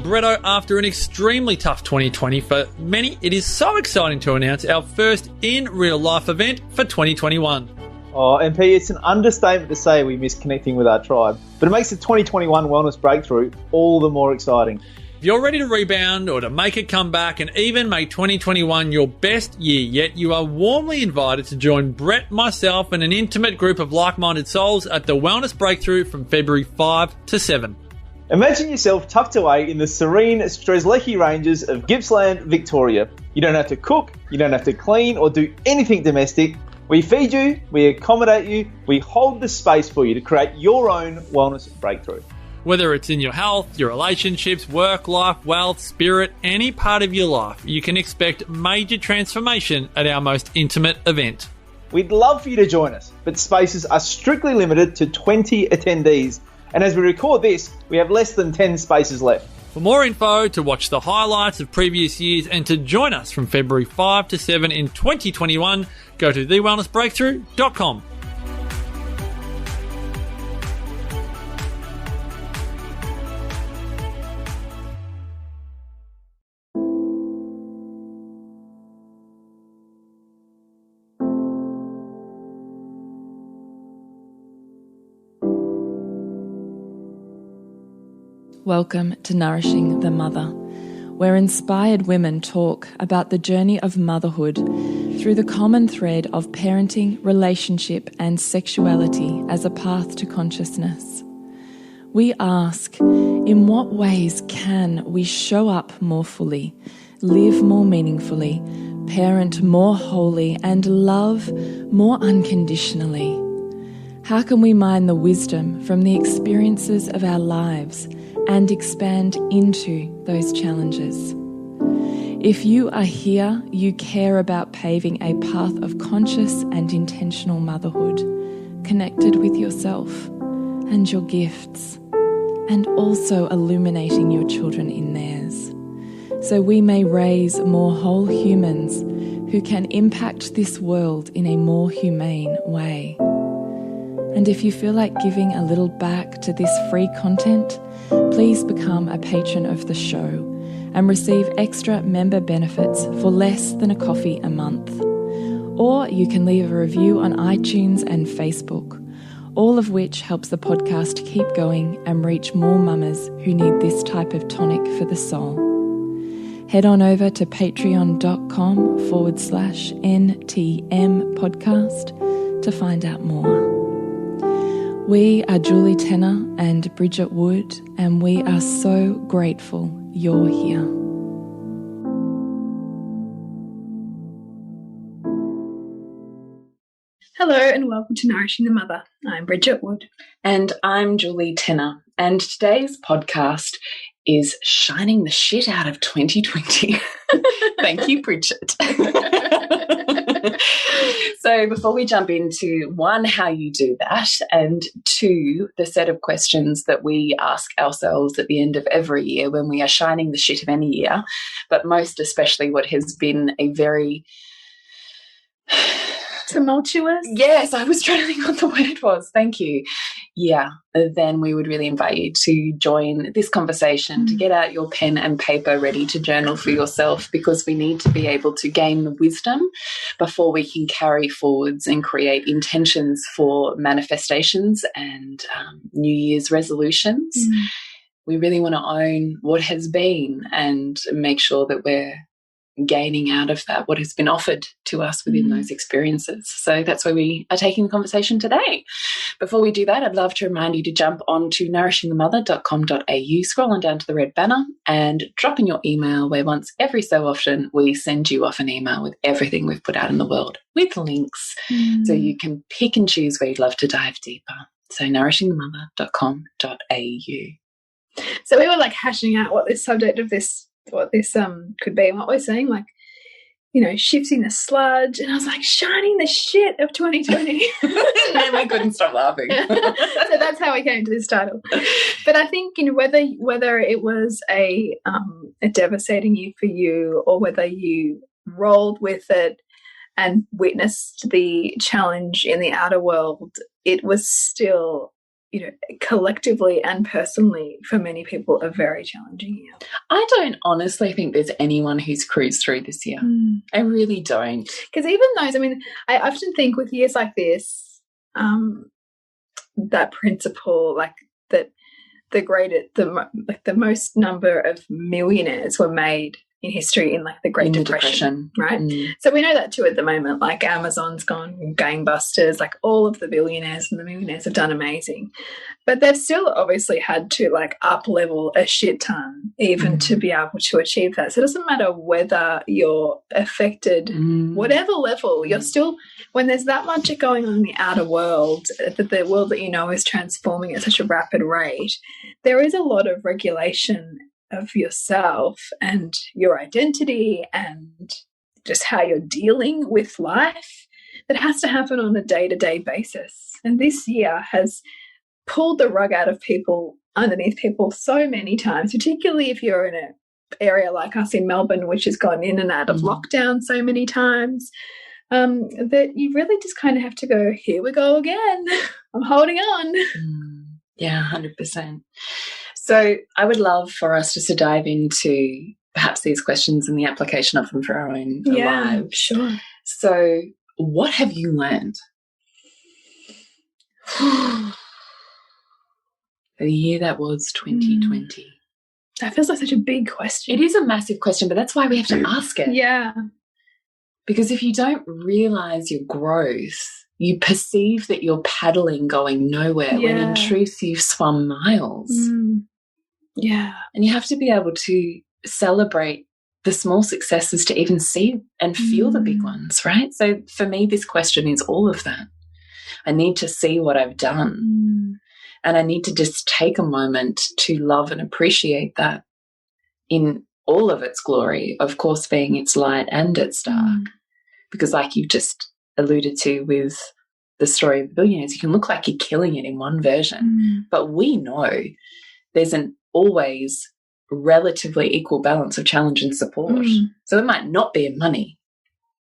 Bretto, after an extremely tough 2020 for many, it is so exciting to announce our first in real life event for 2021. Oh, MP, it's an understatement to say we miss connecting with our tribe, but it makes the 2021 Wellness Breakthrough all the more exciting. If you're ready to rebound or to make a comeback and even make 2021 your best year yet, you are warmly invited to join Brett, myself, and an intimate group of like-minded souls at the Wellness Breakthrough from February 5 to 7. Imagine yourself tucked away in the serene Strzelecki Ranges of Gippsland, Victoria. You don't have to cook, you don't have to clean or do anything domestic. We feed you, we accommodate you, we hold the space for you to create your own wellness breakthrough. Whether it's in your health, your relationships, work, life, wealth, spirit, any part of your life, you can expect major transformation at our most intimate event. We'd love for you to join us, but spaces are strictly limited to 20 attendees. And as we record this, we have less than 10 spaces left. For more info, to watch the highlights of previous years and to join us from February 5 to 7 in 2021, go to thewellnessbreakthrough.com. Welcome to Nourishing the Mother, where inspired women talk about the journey of motherhood through the common thread of parenting, relationship, and sexuality as a path to consciousness. We ask, in what ways can we show up more fully, live more meaningfully, parent more wholly, and love more unconditionally? How can we mine the wisdom from the experiences of our lives and expand into those challenges? If you are here, you care about paving a path of conscious and intentional motherhood, connected with yourself and your gifts, and also illuminating your children in theirs, so we may raise more whole humans who can impact this world in a more humane way. And if you feel like giving a little back to this free content, please become a patron of the show and receive extra member benefits for less than a coffee a month. Or you can leave a review on iTunes and Facebook, all of which helps the podcast keep going and reach more mamas who need this type of tonic for the soul. Head on over to patreon.com/NTM podcast to find out more. We are Julie Tenner and Bridget Wood, and we are so grateful you're here. Hello and welcome to Nourishing the Mother. I'm Bridget Wood. And I'm Julie Tenner, and today's podcast is shining the shit out of 2020. Thank you, Bridget. So before we jump into, one, how you do that, and two, the set of questions that we ask ourselves at the end of every year when we are shining the shit of any year, but most especially what has been a very tumultuous. Yes, I was trying to think what the word was. Thank you. Yeah, then we would really invite you to join this conversation, to get out your pen and paper ready to journal for yourself, because we need to be able to gain the wisdom before we can carry forwards and create intentions for manifestations and New Year's resolutions. We really want to own what has been and make sure that we're gaining out of that what has been offered to us within those experiences. So that's where we are taking the conversation today. Before we do that, I'd love to remind you to jump on to nourishingthemother.com.au, scroll on down to the red banner and drop in your email, where once every so often we send you off an email with everything we've put out in the world with links, so you can pick and choose where you'd love to dive deeper. So nourishingthemother.com.au. So we were like hashing out what this subject of this, what this could be, and what we're saying, like, you know, shifting the sludge, and I was like, shining the shit of 2020. And we couldn't stop laughing. So that's how we came to this title. But I think, you know, whether it was a devastating year for you, or whether you rolled with it and witnessed the challenge in the outer world, it was still collectively and personally for many people, a very challenging year. I don't honestly think there's anyone who's cruised through this year. I really don't. Because even those, I mean, I often think with years like this, that principle, like that the most number of millionaires were made in history in like the Great Depression, right? So we know that too at the moment, like Amazon's gone gangbusters, like all of the billionaires and the millionaires have done amazing. But they've still obviously had to like up level a shit ton even to be able to achieve that. So it doesn't matter whether you're affected, whatever level, you're still, when there's that much going on in the outer world, that the world that you know is transforming at such a rapid rate, there is a lot of regulation of yourself and your identity and just how you're dealing with life that has to happen on a day-to-day basis. And this year has pulled the rug out of people, underneath people so many times, particularly if you're in an area like us in Melbourne, which has gone in and out of lockdown so many times, that you really just kind of have to go, here we go again. I'm holding on. Yeah, 100%. So I would love for us just to dive into perhaps these questions and the application of them for our own lives. Sure. So what have you learned? The year that was 2020. That feels like such a big question. It is a massive question, but that's why we have to ask it. Yeah. Because if you don't realise your growth, you perceive that you're paddling going nowhere when in truth you've swum miles. Yeah. And you have to be able to celebrate the small successes to even see and feel the big ones, right? So for me, this question is all of that. I need to see what I've done. And I need to just take a moment to love and appreciate that in all of its glory, of course, being its light and its dark. Because like you've just alluded to with the story of the billionaires, you can look like you're killing it in one version, but we know there's an always relatively equal balance of challenge and support. So it might not be in money,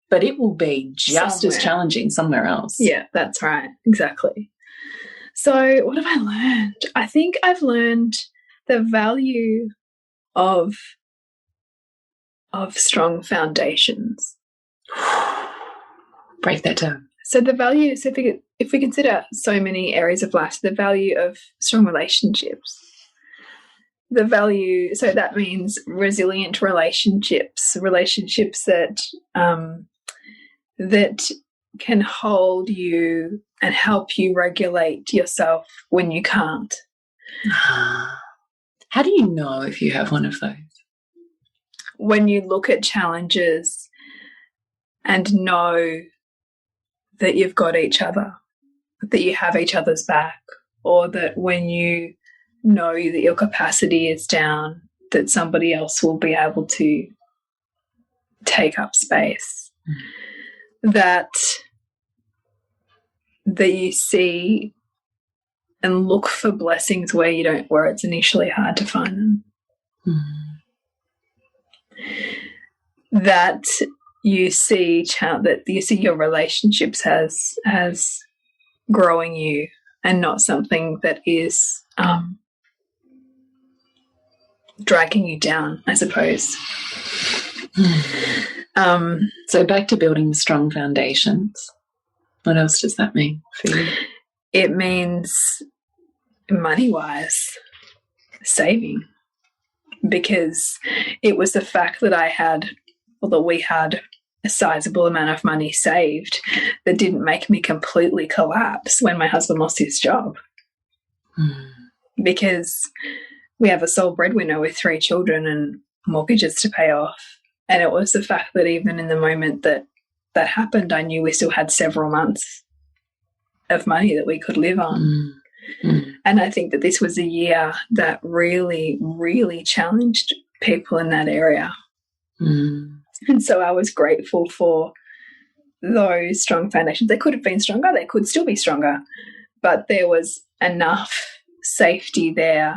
but it will be just as challenging somewhere else. Yeah, that's right. Exactly. So what have I learned? I think I've learned the value of strong foundations. Break that down. So the value, so if we consider so many areas of life, the value of strong relationships, the value, so that means resilient relationships that that can hold you and help you regulate yourself when you can't. How do you know if you have one of those? When you look at challenges and know that you've got each other, that you have each other's back, or that when you know that your capacity is down, that somebody else will be able to take up space. That you see and look for blessings where it's initially hard to find them. That you see your relationships as growing you and not something that is dragging you down, I suppose. So back to building strong foundations. What else does that mean for you? It means money-wise, saving. Because it was the fact that we had a sizable amount of money saved that didn't make me completely collapse when my husband lost his job. Because we have a sole breadwinner with 3 children and mortgages to pay off. And it was the fact that even in the moment that happened, I knew we still had several months of money that we could live on. And I think that this was a year that really, really challenged people in that area. And so I was grateful for those strong foundations. They could have been stronger. They could still be stronger. But there was enough safety there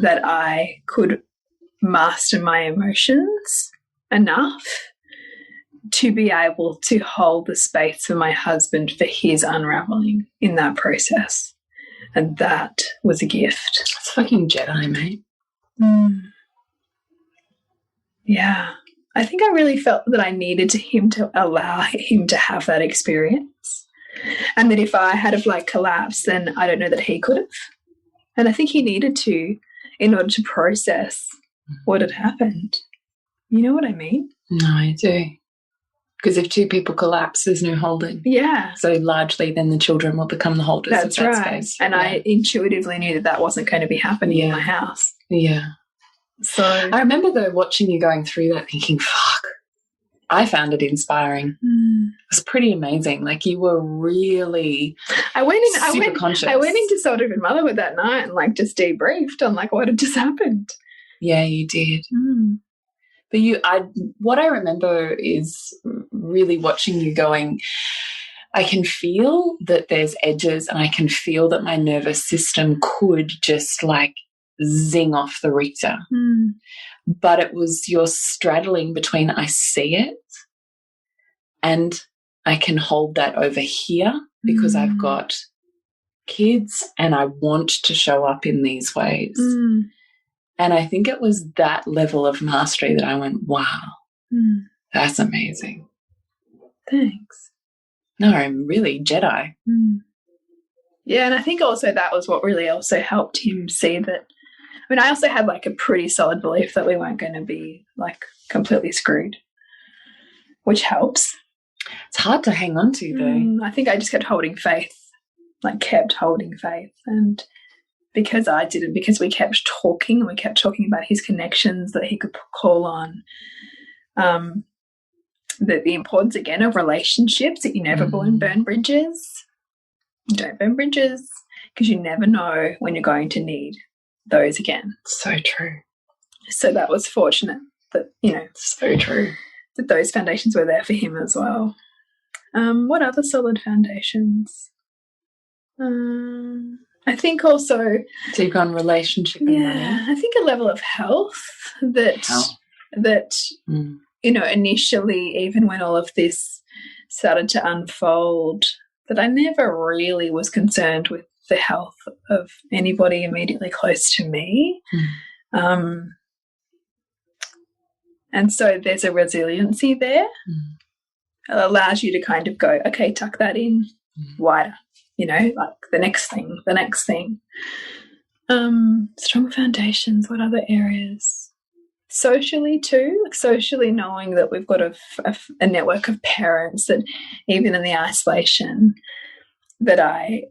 that I could master my emotions enough to be able to hold the space for my husband for his unraveling in that process. And that was a gift. It's fucking Jedi, mate. Yeah. I think I really felt that I needed him to allow him to have that experience. And that if I had have like collapsed, then I don't know that he could have. And I think he needed to in order to process what had happened. You know what I mean? No, I do. Because if two people collapse, there's no holding. Yeah. So largely then the children will become the holders of that space. And yeah. I intuitively knew that that wasn't going to be happening in my house. Yeah. So I remember though watching you going through that thinking, fuck, I found it inspiring. It was pretty amazing. Like you were really super conscious. I went into Suburban motherhood that night and like just debriefed on like what had just happened. Yeah, you did. But what I remember is really watching you going, I can feel that there's edges and I can feel that my nervous system could just like zing off the Richter. But it was your straddling between I see it and I can hold that over here because I've got kids and I want to show up in these ways. And I think it was that level of mastery that I went, wow, that's amazing. Thanks. No, I'm really Jedi. Yeah, and I think also that was what really also helped him see that. I mean, I also had like a pretty solid belief that we weren't going to be like completely screwed, which helps. It's hard to hang on to though. I think I just kept holding faith, and because I didn't, because we kept talking about his connections that he could call on, the importance again of relationships, that you never burn bridges. You don't burn bridges because you never know when you're going to need those again. So true. So that was fortunate that, so true, that those foundations were there for him as well. What other solid foundations? I think also deep on relationship and money. I think a level of health that initially, even when all of this started to unfold, that I never really was concerned with the health of anybody immediately close to me. And so there's a resiliency there. It allows you to kind of go, okay, tuck that in wider, like the next thing. Strong foundations, what other areas? Socially too, like socially knowing that we've got a network of parents that even in the isolation that I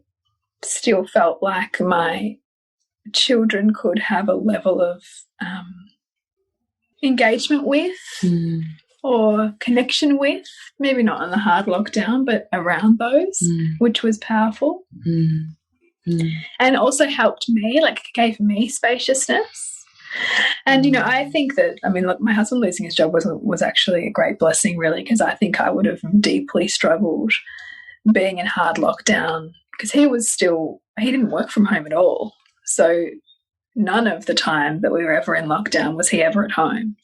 still felt like my children could have a level of engagement with or connection with, maybe not in the hard lockdown, but around those, which was powerful. And also helped me, like gave me spaciousness. And, I think that, look, my husband losing his job was actually a great blessing, really, because I think I would have deeply struggled being in hard lockdown because he didn't work from home at all. So none of the time that we were ever in lockdown was he ever at home,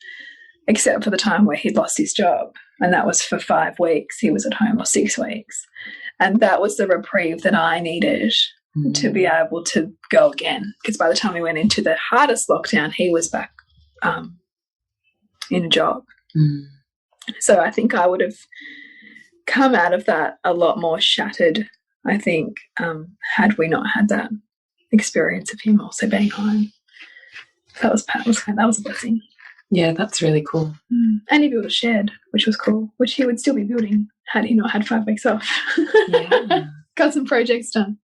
except for the time where he'd lost his job. And that was for 5 weeks. He was at home, or 6 weeks. And that was the reprieve that I needed to be able to go again. Because by the time we went into the hardest lockdown, he was back in a job. So I think I would have come out of that a lot more shattered, I think, had we not had that experience of him also being home. That was a blessing. Yeah, that's really cool. And he built a shed, which was cool, which he would still be building had he not had 5 weeks off. Yeah. Got some projects done.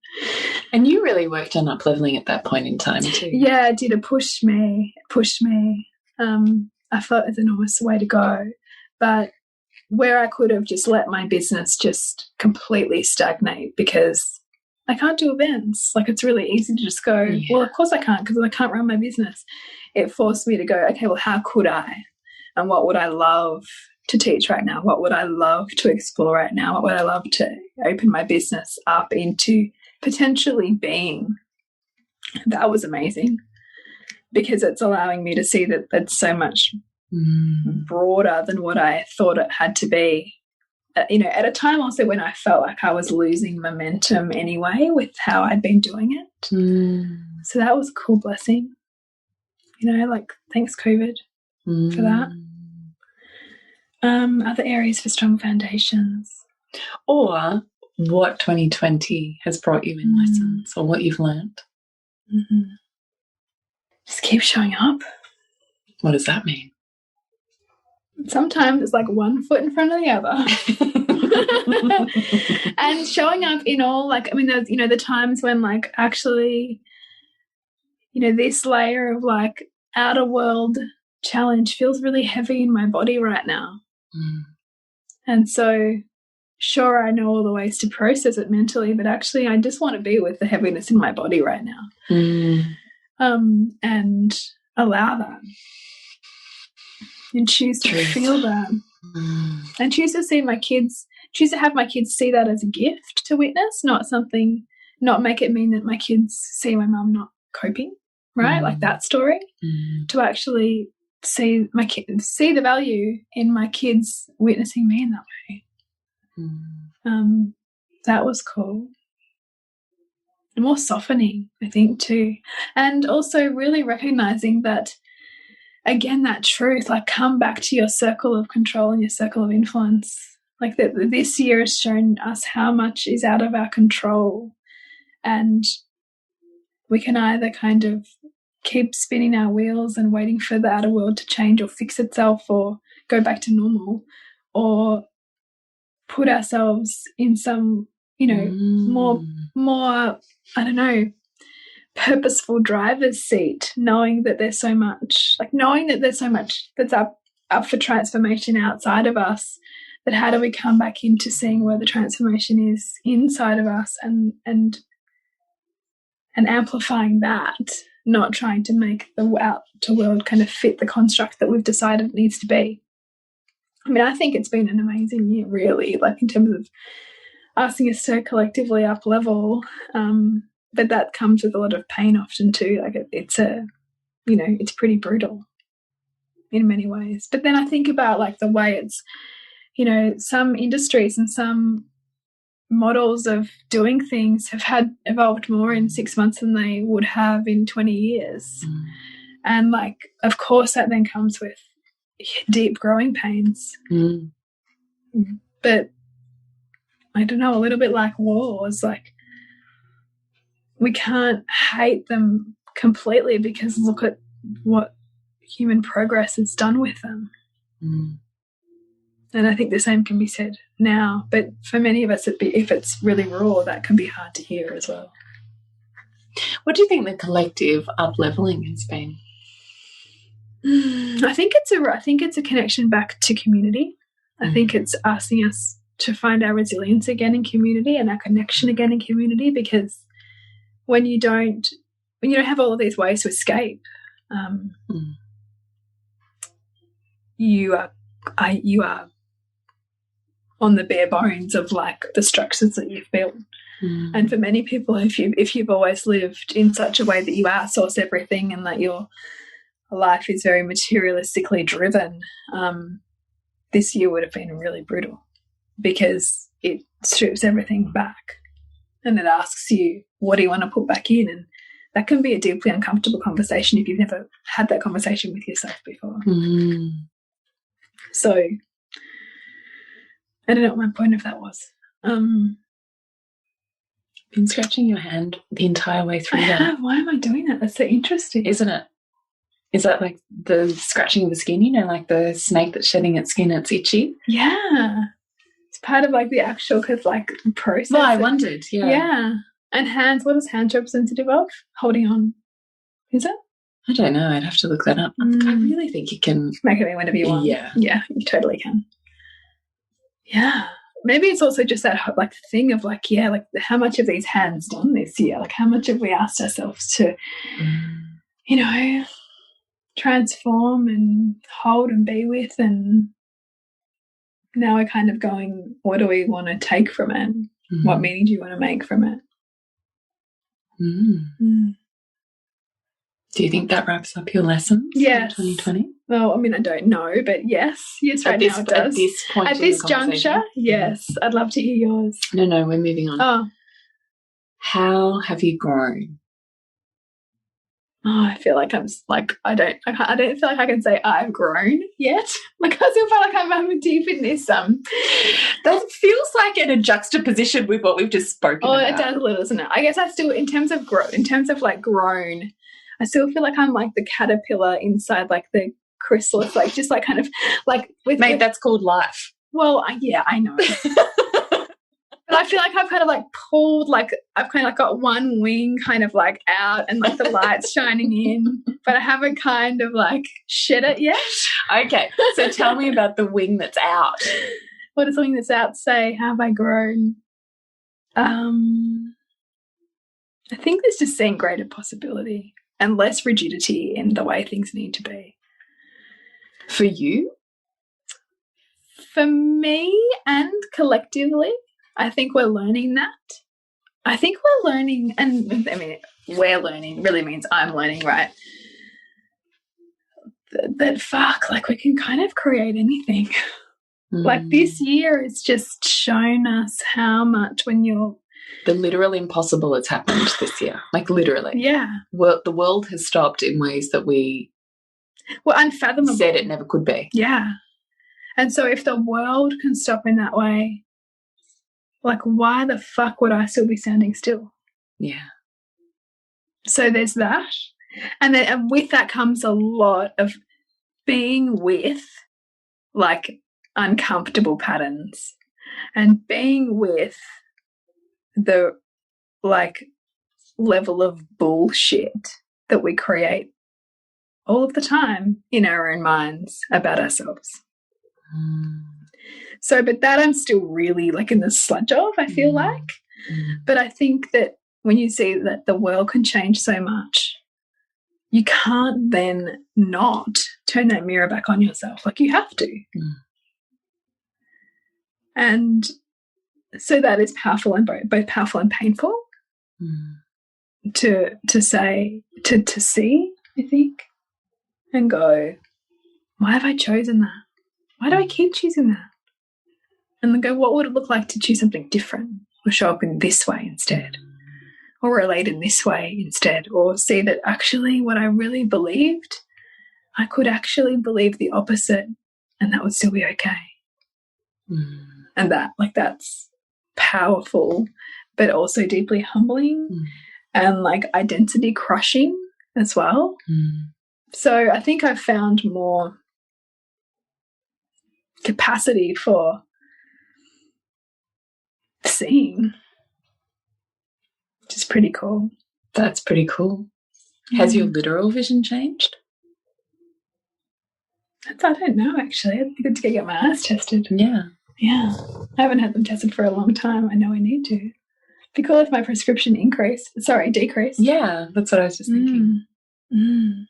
And you really worked on up-leveling at that point in time too. Yeah, it did. It pushed me. I felt it's an enormous way to go. But where I could have just let my business just completely stagnate because I can't do events. Like, it's really easy to just go, well, of course I can't because I can't run my business. It forced me to go, okay, well, how could I? And what would I love to teach right now? What would I love to explore right now? What would I love to open my business up into potentially being? That was amazing because it's allowing me to see that it's so much broader than what I thought it had to be at a time also when I felt like I was losing momentum anyway with how I'd been doing it. So that was a cool blessing. Like, thanks COVID for that. Other areas for strong foundations. Or what 2020 has brought you in lessons, or what you've learned. Just keep showing up. What does that mean? Sometimes it's like one foot in front of the other. And showing up in all, like, I mean, there's, the times when, like, actually, this layer of, like, outer world challenge feels really heavy in my body right now. And so, sure, I know all the ways to process it mentally, but actually I just want to be with the heaviness in my body right now. And allow that. And choose to feel that. And choose to have my kids see that as a gift to witness, not make it mean that my kids see my mum not coping, right? Like that story. To actually see my kids, see the value in my kids witnessing me in that way. That was cool. And more softening, I think, too. And also really recognizing that, again, that truth, like, come back to your circle of control and your circle of influence. Like, that this year has shown us how much is out of our control. And we can either kind of keep spinning our wheels and waiting for the outer world to change or fix itself or go back to normal, or put ourselves in some, more, I don't know, purposeful driver's seat, knowing that there's so much that's up for transformation outside of us, that how do we come back into seeing where the transformation is inside of us and amplifying that, not trying to make the outer world kind of fit the construct that we've decided it needs to be. I mean, I think it's been an amazing year, really, like, in terms of asking us to collectively up level, but that comes with a lot of pain often too. Like, it's pretty brutal in many ways. But then I think about, like, the way it's, some industries and some models of doing things have evolved more in 6 months than they would have in 20 years. And, like, of course that then comes with deep growing pains. But I don't know, a little bit like wars, like, we can't hate them completely, because look at what human progress has done with them. And I think the same can be said now, but for many of us, if it's really raw, that can be hard to hear as well. What do you think the collective up-leveling has been? I think it's a connection back to community. I think it's asking us to find our resilience again in community and our connection again in community, because when you don't have all of these ways to escape, you are on the bare bones of, like, the structures that you've built. And for many people, if you've always lived in such a way that you outsource everything and that your life is very materialistically driven, this year would have been really brutal, because it strips everything back and it asks you, what do you want to put back in? And that can be a deeply uncomfortable conversation if you've never had that conversation with yourself before. So I don't know what my point of that was. Been scratching your hand the entire way through that. Why am I doing that? That's so interesting. Isn't it? Is that like the scratching of the skin, like the snake that's shedding its skin, it's itchy? Yeah. It's part of, like, the actual process. Well, I wondered, yeah. Yeah. And hands, what is hands representative of? Holding on. Is it? I don't know. I'd have to look that up. I really think you can make it mean whenever you want. Yeah. Yeah, you totally can. Yeah. Maybe it's also just that, like, thing of, like, yeah, like, how much have these hands done this year? Like, how much have we asked ourselves to, transform and hold and be with, and now we're kind of going, what do we want to take from it? What meaning do you want to make from it? Do you think that wraps up your lessons? Yes. 2020? Well, I mean, I don't know, but yes, right now it does. At this point, at this juncture, yes. I'd love to hear yours. No, we're moving on. Oh, how have you grown? Oh, I feel like I don't feel like I can say I've grown yet. Like I still feel like I'm deep in this. That feels like in a juxtaposition with what we've just spoken about. It does a little, doesn't it? I guess I still, in terms of grown, I still feel like I'm like the caterpillar inside like the chrysalis, like just like kind of like that's called life. Well, yeah, I know. But I feel like I've kind of like pulled, like I've kind of like got one wing kind of like out and like the light's shining in, but I haven't kind of like shed it yet. Okay, so tell me about the wing that's out. What does the wing that's out say? How have I grown? I think there's just seeing greater possibility and less rigidity in the way things need to be. For you? For me and collectively. I think we're learning that. I think we're learning, and I mean, we're learning really means I'm learning, right? That fuck, like we can kind of create anything. Like this year has just shown us how much when you're... The literal impossible has happened this year. Like literally. Yeah. Well, the world has stopped in ways that we unfathomable. Said it never could be. Yeah. And so if the world can stop in that way, like, why the fuck would I still be standing still? Yeah. So there's that. And then with that comes a lot of being with, like, uncomfortable patterns and being with the, like, level of bullshit that we create all of the time in our own minds about ourselves. So, but that I'm still really like in the sludge of, I feel like. But I think that when you see that the world can change so much, you can't then not turn that mirror back on yourself. Like you have to. And so that is powerful and both powerful and painful to say, to see, I think, and go, why have I chosen that? Why do I keep choosing that? And then go, what would it look like to choose something different or show up in this way instead or relate in this way instead or see that actually what I really believed, I could actually believe the opposite and that would still be okay. And that, like, that's powerful but also deeply humbling and, like, identity crushing as well. So I think I've found more capacity for seeing, which is pretty cool. That's pretty cool. Has your literal vision changed? I don't know, actually. It'd be good to get my eyes tested. Yeah. Yeah. I haven't had them tested for a long time. I know I need to. It'd be cool if my prescription decreased. Yeah, that's what I was just thinking. I'm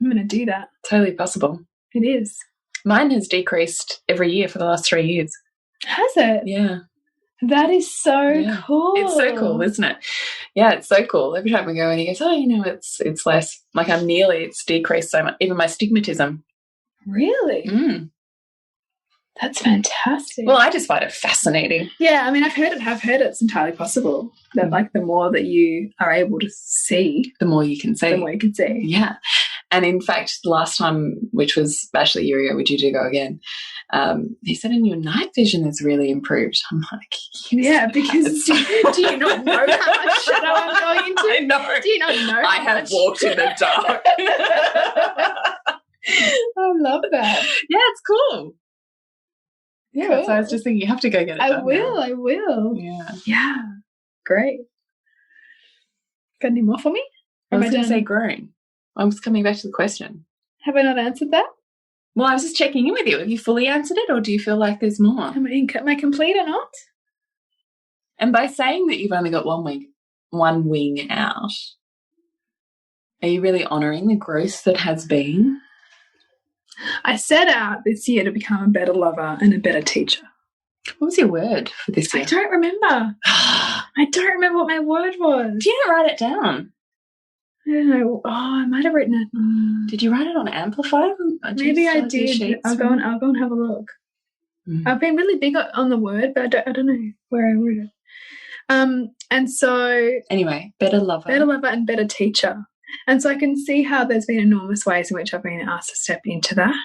going to do that. Totally possible. It is. Mine has decreased every year for the last 3 years. Has it? Yeah. That is so cool. It's so cool, isn't it? Yeah, it's so cool. Every time we go and he goes, oh, you know, it's less. Like it's decreased so much. Even my stigmatism. Really? That's fantastic. Well, I just find it fascinating. Yeah, I mean, I've heard it's entirely possible that, like, the more that you are able to see, the more you can see. The more you can see. Yeah. And in fact, the last time, which was actually a year ago, we did go again, he said, and your night vision has really improved. I'm like, yeah, because do you not know how much shadow I'm going into? I know. Do you not know? I have walked in the dark. I love that. Yeah, it's cool. Yeah, cool. So I was just thinking, you have to go get it done. I will. Yeah. Yeah. Great. Got any more for me? I was going to say grown. I was coming back to the question. Have I not answered that? Well, I was just checking in with you. Have you fully answered it, or do you feel like there's more? Am I complete or not? And by saying that you've only got one wing out, are you really honouring the growth that has been? I set out this year to become a better lover and a better teacher. What was your word for this year? I don't remember. I don't remember what my word was. Do you not write it down? I don't know. Oh, I might have written it. Did you write it on Amplify? Maybe I did. I'll go and have a look. I've been really big on the word, but I don't know where I wrote it. And so anyway, better lover and better teacher. And so I can see how there's been enormous ways in which I've been asked to step into that.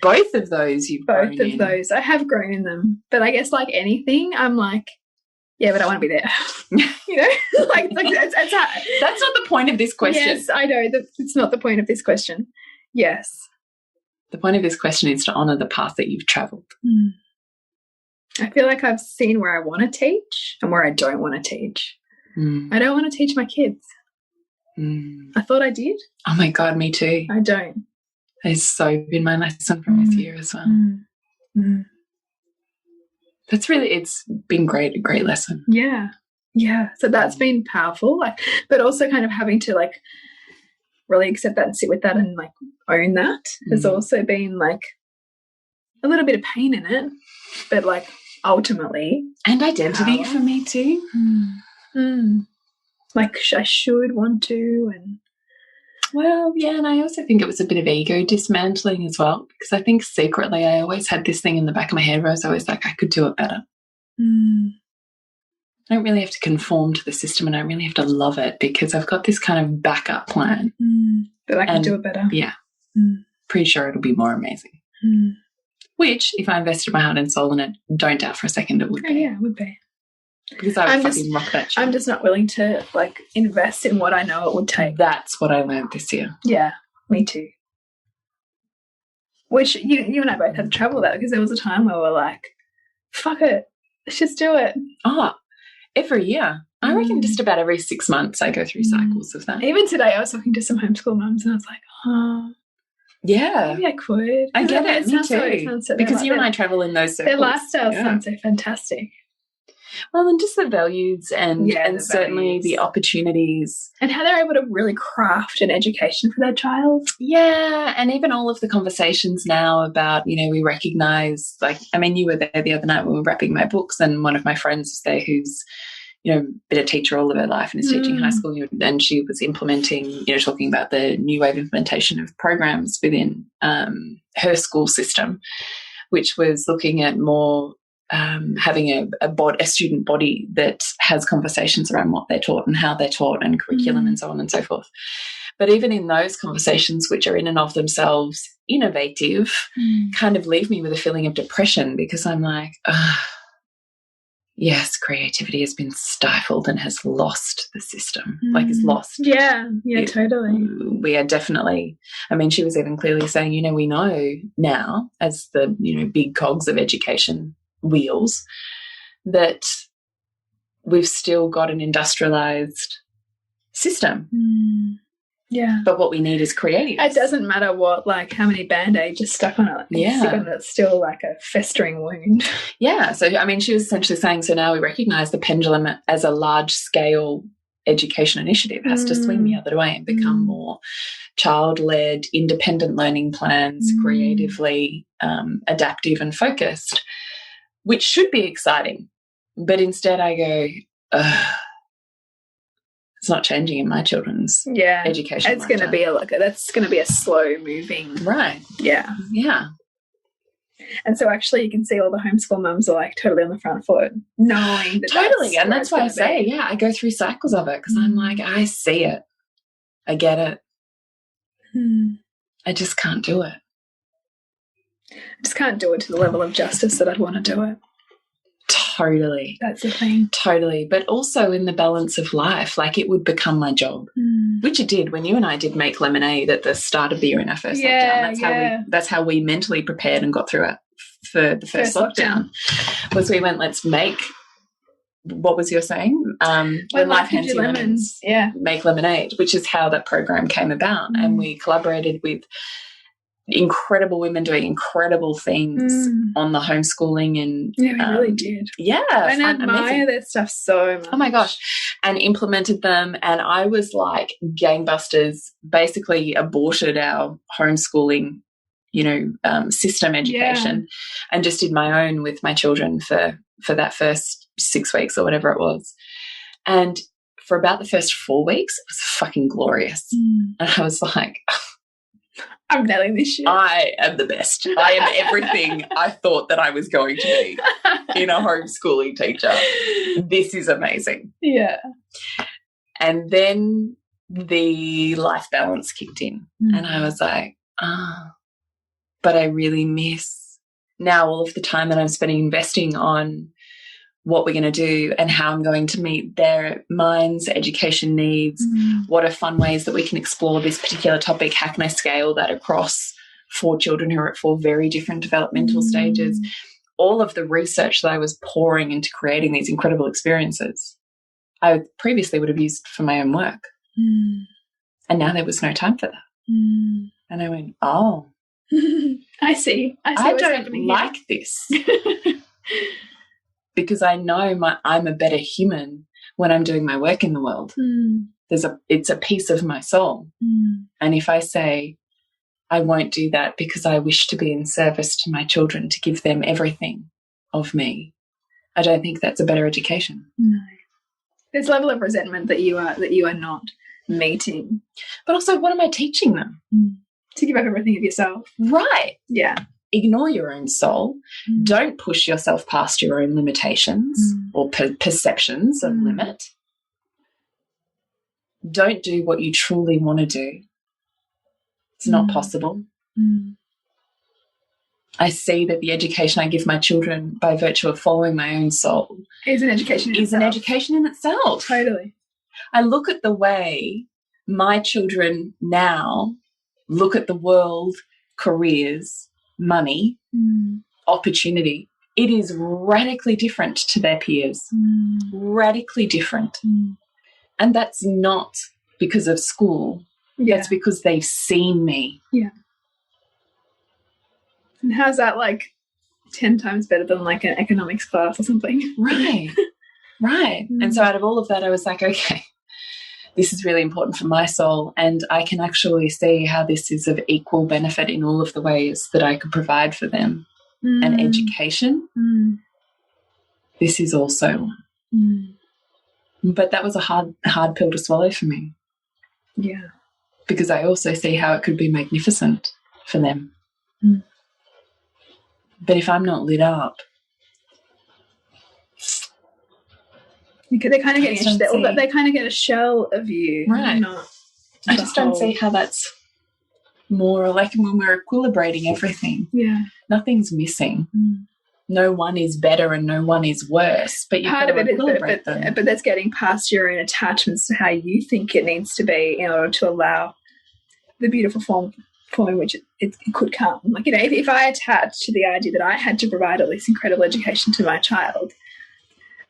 Both of those you've grown in. Both of those. I have grown in them. But I guess like anything, I'm like, yeah, but I want to be there. You know? like that's not the point of this question. Yes, I know. It's not the point of this question. Yes. The point of this question is to honour the path that you've travelled. I feel like I've seen where I want to teach and where I don't want to teach. I don't want to teach my kids. I thought I did. Oh, my God, me too. I don't. It's so been my lesson from this year as well. That's really, it's been great, a great lesson. Yeah. Yeah. So that's been powerful. Like, but also kind of having to like really accept that and sit with that and like own that has also been like a little bit of pain in it, but like ultimately. And identity for me too. Like I should want to and. Well, yeah, and I also think it was a bit of ego dismantling as well, because I think secretly I always had this thing in the back of my head where I was always like, I could do it better. I don't really have to conform to the system and I really have to love it because I've got this kind of backup plan. But I can do it better. Yeah. Pretty sure it'll be more amazing. Which, if I invested my heart and soul in it, don't doubt for a second it would be. Yeah, it would be. Because I would fucking rock that shit. I'm just not willing to like invest in what I know it would take. That's what I learned this year. Yeah, me too. Which you and I both had to travel that because there was a time where we were like, fuck it, let's just do it. Oh, every year. I reckon just about every 6 months I go through cycles of that. Even today I was talking to some homeschool mums and I was like, oh, yeah. maybe I could. I get it, me too. Because you and I travel in those circles. Their lifestyle sounds so fantastic. Well, and just the values and the certainly values. the opportunities. And how they're able to really craft an education for their child. Yeah, and even all of the conversations now about, you know, we recognise, like, I mean, you were there the other night when we were wrapping my books and one of my friends was there who's, you know, been a teacher all of her life and is teaching high school, and she was implementing, you know, talking about the new wave implementation of programs within her school system, which was looking at more having a student body that has conversations around what they're taught and how they're taught and curriculum and so on and so forth. But even in those conversations, which are in and of themselves innovative, kind of leave me with a feeling of depression because I'm like, yes, creativity has been stifled and has lost the system, like it's lost. Yeah, totally. We are definitely, I mean, she was even clearly saying, you know, we know now as the, you know, big cogs of education wheels that we've still got an industrialized system. Yeah. But what we need is creative. It doesn't matter what, like, how many Band-Aids are stuck on it. It's still like a festering wound. Yeah. So, I mean, she was essentially saying, so now we recognise the pendulum as a large-scale education initiative has to swing the other way and become more child-led, independent learning plans, creatively adaptive and focused, which should be exciting. But instead I go, it's not changing in my children's education. It's going to be that's going to be a slow moving. Right. Yeah. Yeah. And so actually you can see all the homeschool mums are like totally on the front foot, knowing that totally. And that's why I say, I go through cycles of it because I'm like, I see it. I get it. I just can't do it. I just can't do it to the level of justice that I'd want to do it. Totally. That's the thing. Totally. But also in the balance of life, like it would become my job, which it did when you and I did make lemonade at the start of the year in our first lockdown. That's how we mentally prepared and got through it for the first lockdown. Was we went, let's make, what was your saying? When life hands you lemons. Yeah. Make lemonade, which is how that program came about. And we collaborated with incredible women doing incredible things on the homeschooling and we really did. Yeah. And I admire their stuff so much. Oh my gosh. And implemented them, and I was like gangbusters, basically aborted our homeschooling, you know, system education and just did my own with my children for that first 6 weeks or whatever it was. And for about the first 4 weeks, it was fucking glorious. And I was like, I'm nailing this shit. I am the best. I am everything I thought that I was going to be in a homeschooling teacher. This is amazing. Yeah. And then the life balance kicked in, and I was like, but I really miss now all of the time that I'm spending investing on what we're going to do and how I'm going to meet their minds, education needs, what are fun ways that we can explore this particular topic, how can I scale that across 4 children who are at 4 very different developmental stages. All of the research that I was pouring into creating these incredible experiences, I previously would have used for my own work. And now there was no time for that. And I went, oh. I see I don't like this. Because I know I'm a better human when I'm doing my work in the world. It's a piece of my soul. And if I say, I won't do that because I wish to be in service to my children, to give them everything of me, I don't think that's a better education. No. There's a level of resentment that you are not meeting. But also, what am I teaching them? To give up everything of yourself. Right. Yeah. Ignore your own soul. Don't push yourself past your own limitations or perceptions of limit. Don't do what you truly want to do. It's not possible. I see that the education I give my children by virtue of following my own soul is an education in itself. Totally. I look at the way my children now look at the world, careers, money, opportunity. It is radically different to their peers. Radically different. And that's not because of school. Yeah. That's because they've seen me. Yeah. And how's that like 10 times better than like an economics class or something? Right. Right. And so out of all of that, I was like, okay, this is really important for my soul, and I can actually see how this is of equal benefit in all of the ways that I could provide for them. And education, this is also one. But that was a hard pill to swallow for me. Yeah. Because I also see how it could be magnificent for them. But if I'm not lit up, they're kind of getting they kind of get a shell of you, right? I just don't see how that's more like when we're equilibrating everything. Yeah, nothing's missing. No one is better and no one is worse. But part of it is, but that's getting past your own attachments to how you think it needs to be in order to allow the beautiful form in which it could come. Like, you know, if I attach to the idea that I had to provide at least incredible education to my child,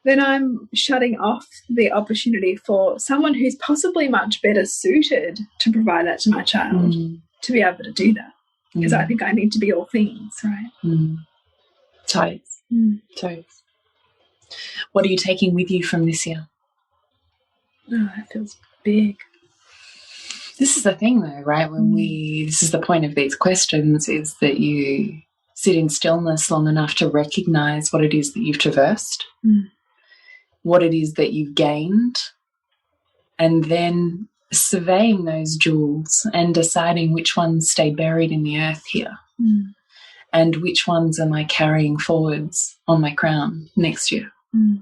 then I'm shutting off the opportunity for someone who's possibly much better suited to provide that to my child to be able to do that. Because I think I need to be all things, right? Totes. What are you taking with you from this year? Oh, that feels big. This is the thing though, right? This is the point of these questions, is that you sit in stillness long enough to recognize what it is that you've traversed, what it is that you've gained, and then surveying those jewels and deciding which ones stay buried in the earth here and which ones am I carrying forwards on my crown next year. I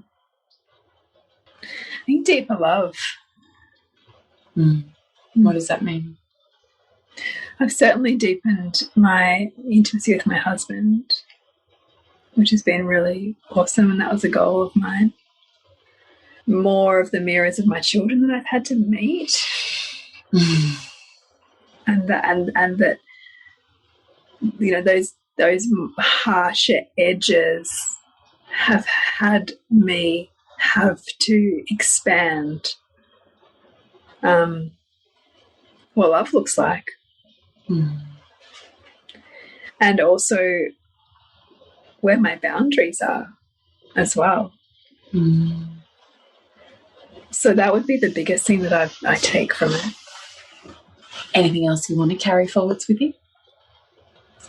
think deeper love. What does that mean? I've certainly deepened my intimacy with my husband, which has been really awesome, and that was a goal of mine. More of the mirrors of my children that I've had to meet, and that you know, those harsher edges have had me have to expand what love looks like. And also where my boundaries are as well. So that would be the biggest thing that I take from it. Anything else you want to carry forwards with you?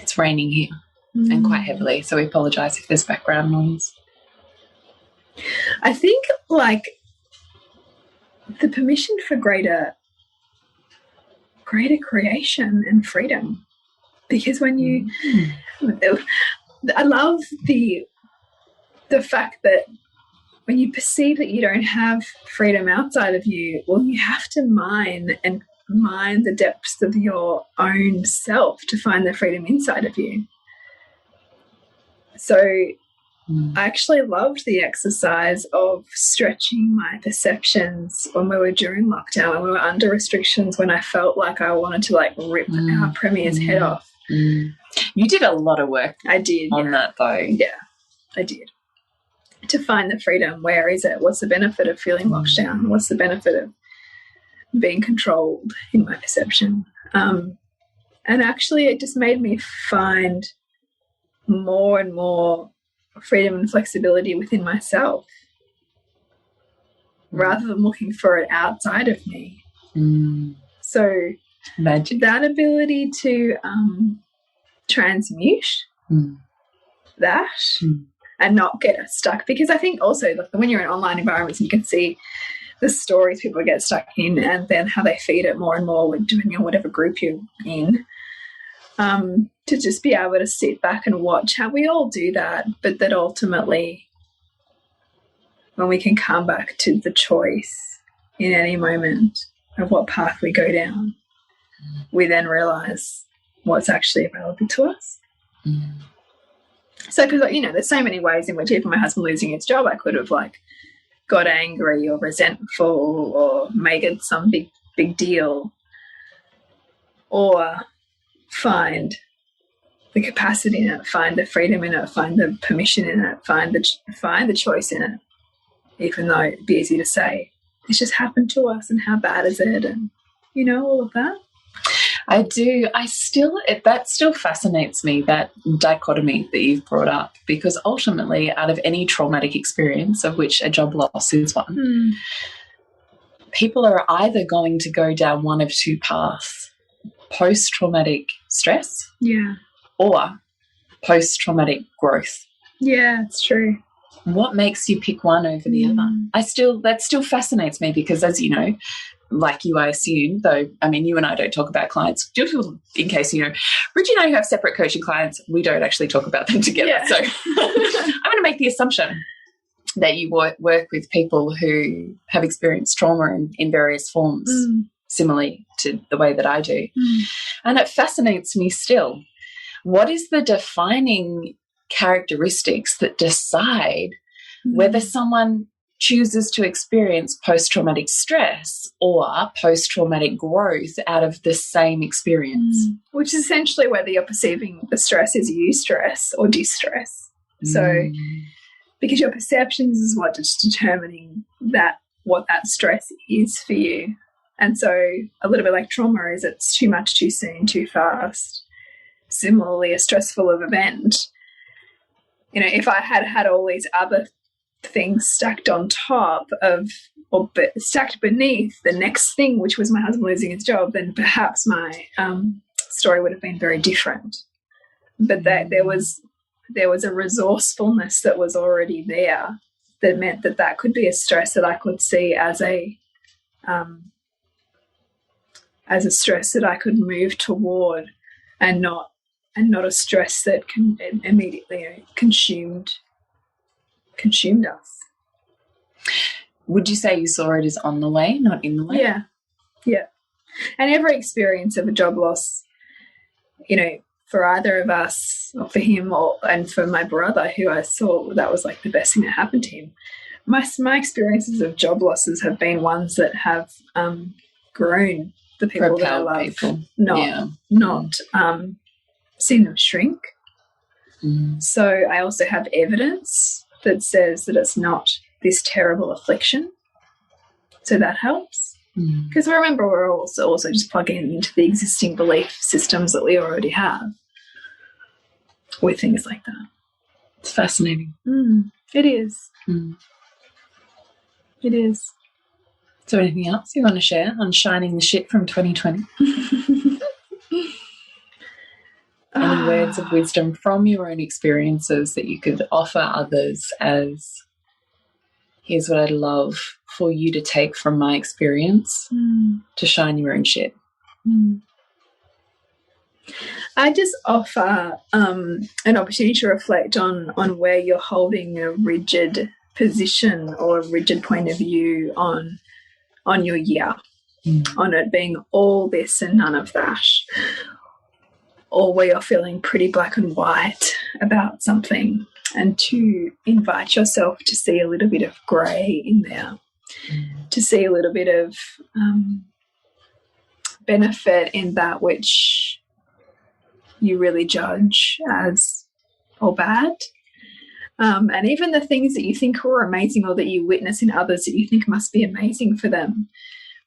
It's raining here and quite heavily, so we apologise if there's background noise. I think, like, the permission for greater creation and freedom. Because when you, I love the fact that when you perceive that you don't have freedom outside of you, well, you have to mine the depths of your own self to find the freedom inside of you. So I actually loved the exercise of stretching my perceptions when we were during lockdown, when we were under restrictions, when I felt like I wanted to like rip our premier's head off. You did a lot of work on that though. Yeah, I did. To find the freedom. Where is it? What's the benefit of feeling locked down? What's the benefit of being controlled in my perception? And actually it just made me find more and more freedom and flexibility within myself rather than looking for it outside of me. So magic. That ability to transmute that and not get stuck, because I think also like when you're in online environments you can see the stories people get stuck in and then how they feed it more and more depending on whatever group you're in, to just be able to sit back and watch how we all do that, but that ultimately when we can come back to the choice in any moment of what path we go down, we then realize what's actually available to us. So, because, you know, there's so many ways in which even my husband losing his job, I could have, like, got angry or resentful or made it some big deal, or find the capacity in it, find the freedom in it, find the permission in it, find the choice in it, even though it'd be easy to say, it's just happened to us and how bad is it, and, you know, all of that. I do. That still fascinates me, that dichotomy that you've brought up, because ultimately out of any traumatic experience, of which a job loss is one, people are either going to go down one of two paths: post-traumatic stress, or post-traumatic growth. Yeah, it's true. What makes you pick one over the other? That still fascinates me, because, as you know, like you, I assume, though, I mean, you and I don't talk about clients. In case you know, Bridget and I have separate coaching clients. We don't actually talk about them together. Yeah. So I'm going to make the assumption that you work with people who have experienced trauma in various forms, similarly to the way that I do. And it fascinates me still. What is the defining characteristics that decide whether someone chooses to experience post-traumatic stress or post-traumatic growth out of the same experience? Which is essentially whether you're perceiving the stress as eustress or distress. So because your perceptions is what is determining what that stress is for you. And so a little bit like trauma is it's too much, too soon, too fast. Similarly, a stressful event, you know, if I had all these other things stacked on top of, or stacked beneath the next thing, which was my husband losing his job, then perhaps my story would have been very different. But that there was a resourcefulness that was already there that meant that could be a stress that I could see as a stress that I could move toward, and not a stress that can immediately consumed us. Would you say you saw it as on the way, not in the way? Yeah. And every experience of a job loss, you know, for either of us, or for him, and for my brother, who I saw that was like the best thing that happened to him. My experiences of job losses have been ones that have grown the people that I love, not seen them shrink. So I also have evidence that says that it's not this terrible affliction. So that helps. Because remember, we're also just plugging into the existing belief systems that we already have with things like that. It's fascinating. It is. It is. So anything else you want to share on shining the shit from 2020? Any words of wisdom from your own experiences that you could offer others as here's what I'd love for you to take from my experience to shine your own shit. I just offer an opportunity to reflect on where you're holding a rigid position or a rigid point of view on your year, on it being all this and none of that, or where you're feeling pretty black and white about something, and to invite yourself to see a little bit of grey in there, to see a little bit of benefit in that which you really judge as or bad. And even the things that you think are amazing or that you witness in others that you think must be amazing for them,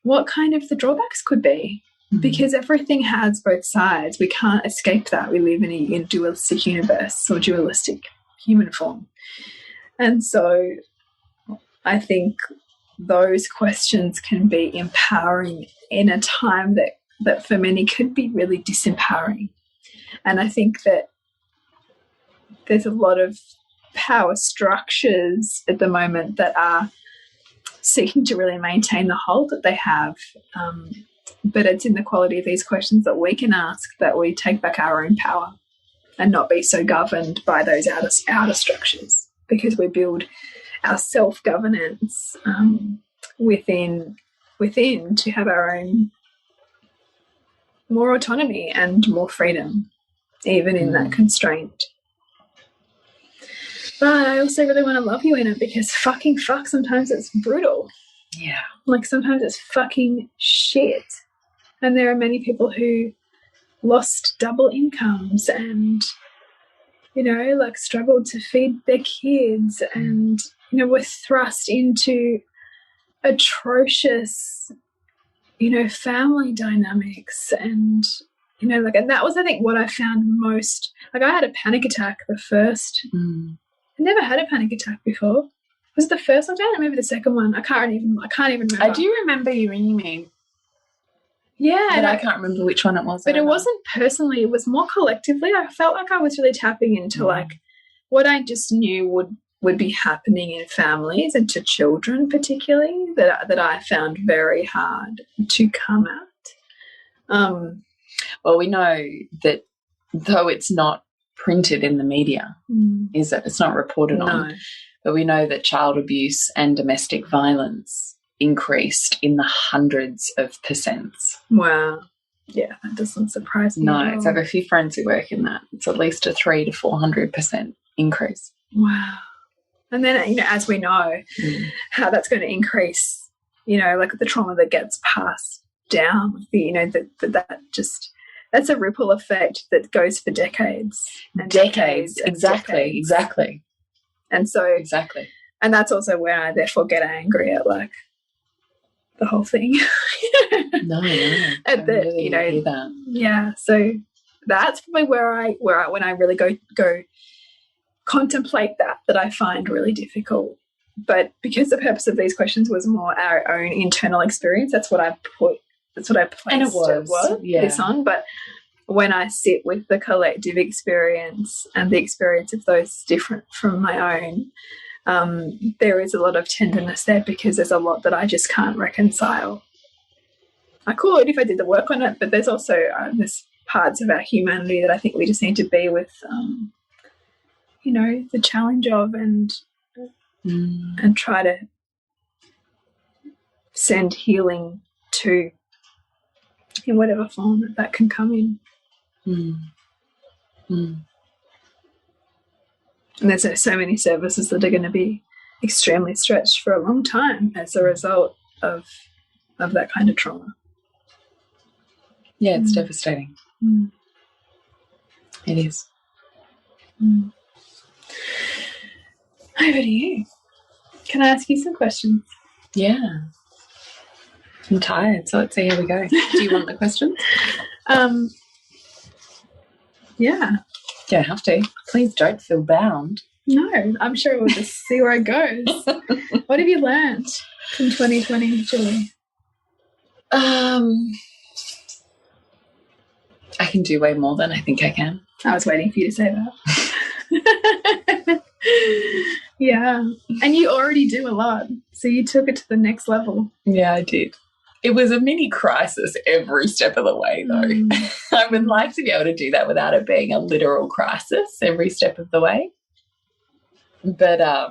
what kind of the drawbacks could be. Because everything has both sides. We can't escape that. We live in a dualistic universe or dualistic human form. And so I think those questions can be empowering in a time that for many could be really disempowering. And I think that there's a lot of power structures at the moment that are seeking to really maintain the hold that they have. But it's in the quality of these questions that we can ask that we take back our own power and not be so governed by those outer structures, because we build our self-governance within to have our own more autonomy and more freedom, even in that constraint. But I also really want to love you in it, because fuck, sometimes it's brutal. Yeah. Like sometimes it's fucking shit. And there are many people who lost double incomes and, you know, like struggled to feed their kids and, you know, were thrust into atrocious, you know, family dynamics. And, you know, like, and that was, I think, what I found most, like I had a panic attack the first. I never had a panic attack before. Was it the first lockdown or maybe the second one? I can't even remember. I do remember you ringing me. Yeah. But I can't remember which one it was. But it wasn't personally, it was more collectively. I felt like I was really tapping into like what I just knew would be happening in families and to children particularly that I found very hard to come at. Well, we know that though it's not printed in the media, is that it's not reported on, but we know that child abuse and domestic violence increased in the hundreds of percents. Wow. Yeah, that doesn't surprise me. No, I have a few friends who work in that. It's at least a 300 to 400% increase. Wow. And then, you know, as we know, how that's going to increase, you know, like the trauma that gets passed down, you know, that's a ripple effect that goes for decades. And decades. Exactly. And so, and that's also where I therefore get angry at like the whole thing. No. At the, really you know, hear that. Yeah. So that's probably where I when I really go contemplate that I find really difficult. But because the purpose of these questions was more our own internal experience, that's what I placed and it was this on. But when I sit with the collective experience and the experience of those different from my own, there is a lot of tenderness there, because there's a lot that I just can't reconcile. I could if I did the work on it, but there's also there's parts of our humanity that I think we just need to be with, you know, the challenge of and try to send healing to in whatever form that can come in. And there's so many services that are going to be extremely stretched for a long time as a result of that kind of trauma. Yeah, it's devastating. It is. Over to you. Can I ask you some questions? Yeah. I'm tired, so let's see how we go. Do you want the questions? Yeah. You don't have to. Please don't feel bound. No, I'm sure we'll just see where it goes. What have you learned from 2020, Julie? I can do way more than I think I can. I was waiting for you to say that. Yeah. And you already do a lot. So you took it to the next level. Yeah, I did. It was a mini crisis every step of the way, though. I would like to be able to do that without it being a literal crisis every step of the way. But I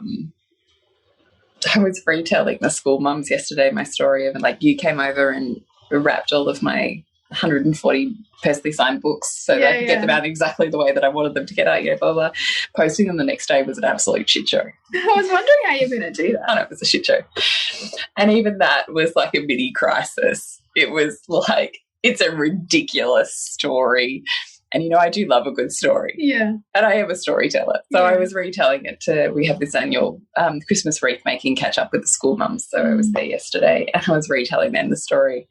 was retelling the school mums yesterday my story of, like, you came over and wrapped all of my 140 personally signed books so that I could get them out exactly the way that I wanted them to get out, blah, blah. Posting them the next day was an absolute shit show. I was wondering how you're going to do that. I know, it was a shit show. And even that was like a mini crisis. It was like, it's a ridiculous story. And, I do love a good story. Yeah. And I am a storyteller. So I was retelling it we have this annual Christmas wreath making catch up with the school mums. So I was there yesterday and I was retelling them the story.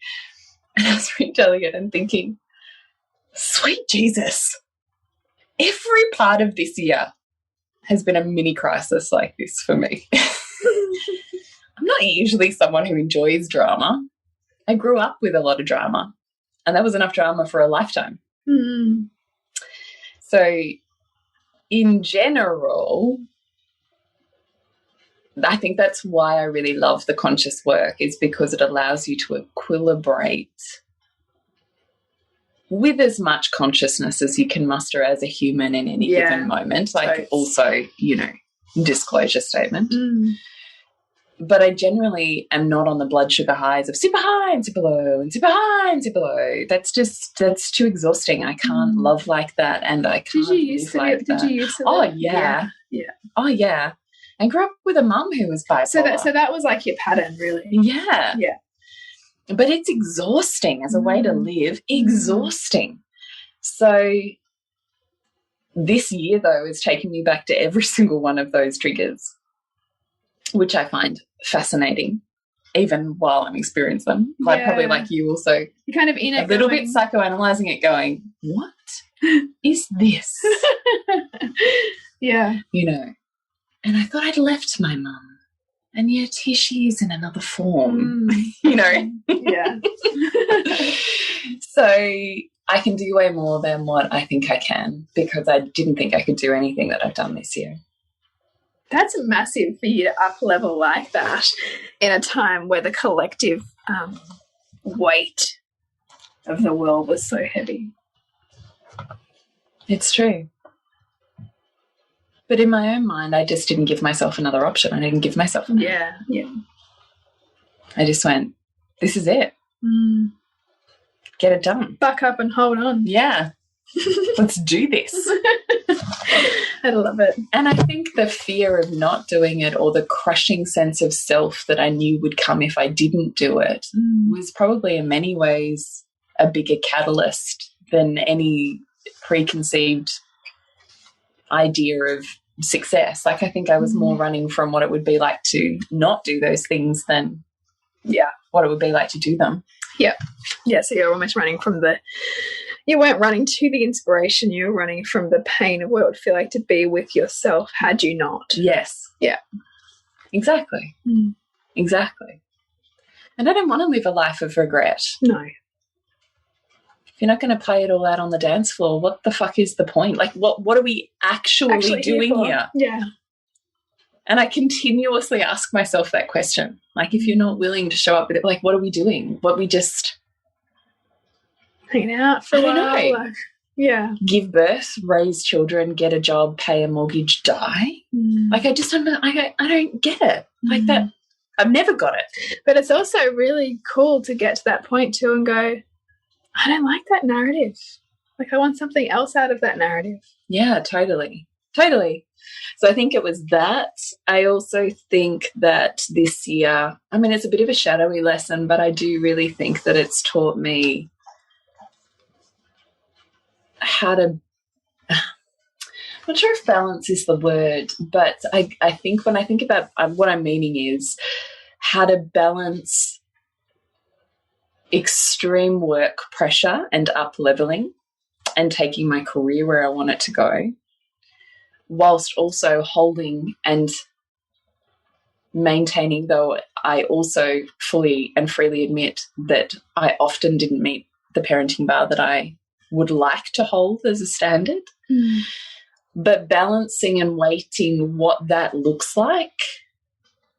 And I was retelling it and thinking, sweet Jesus, every part of this year has been a mini crisis like this for me. I'm not usually someone who enjoys drama. I grew up with a lot of drama, and that was enough drama for a lifetime. Mm. So in general, I think that's why I really love the conscious work, is because it allows you to equilibrate with as much consciousness as you can muster as a human in any given moment. Like, also, disclosure statement. Mm. But I generally am not on the blood sugar highs of super high and super low and super high and super low. That's too exhausting. I can't love like that, and I can't live like that. Did you used to? Oh, yeah. Oh, yeah. And grew up with a mum who was bipolar. So that was like your pattern, really. Yeah. Yeah. But it's exhausting as a way to live. Exhausting. So this year, though, is taking me back to every single one of those triggers, which I find fascinating, even while I'm experiencing them. Like, probably like you also. You're kind of in it, a little bit psychoanalyzing it, going, what is this? Yeah. And I thought I'd left my mum, and yet here she is in another form, Yeah. So I can do way more than what I think I can, because I didn't think I could do anything that I've done this year. That's massive for you to up-level like that in a time where the collective weight of the world was so heavy. It's true. But in my own mind, I just didn't give myself another option. I didn't give myself another. Yeah. I just went, this is it. Get it done. Buck up and hold on. Yeah. Let's do this. I love it. And I think the fear of not doing it, or the crushing sense of self that I knew would come if I didn't do it, was probably in many ways a bigger catalyst than any preconceived idea of success. Like, I think I was more running from what it would be like to not do those things than what it would be like to do them. Yeah, so you're almost running from you weren't running to the inspiration, you were running from the pain of what it would feel like to be with yourself had you not. Yes. Yeah. Exactly. Exactly. And I don't want to live a life of regret. No. If you're not going to play it all out on the dance floor, what the fuck is the point? Like, what are we actually doing here? Yeah. And I continuously ask myself that question. Like, if you're not willing to show up with it, like, what are we doing? What, we just hanging out for a while? Like, give birth, raise children, get a job, pay a mortgage, die? Like, I don't get it. Like that, I've never got it. But it's also really cool to get to that point too and go, I don't like that narrative. Like, I want something else out of that narrative. Yeah, totally. Totally. So I think it was that. I also think that this year, I mean, it's a bit of a shadowy lesson, but I do really think that it's taught me how to, I'm not sure if balance is the word, but I think when I think about what I'm meaning is how to balance extreme work pressure and up-leveling and taking my career where I want it to go, whilst also holding and maintaining, though I also fully and freely admit that I often didn't meet the parenting bar that I would like to hold as a standard. But balancing and weighting what that looks like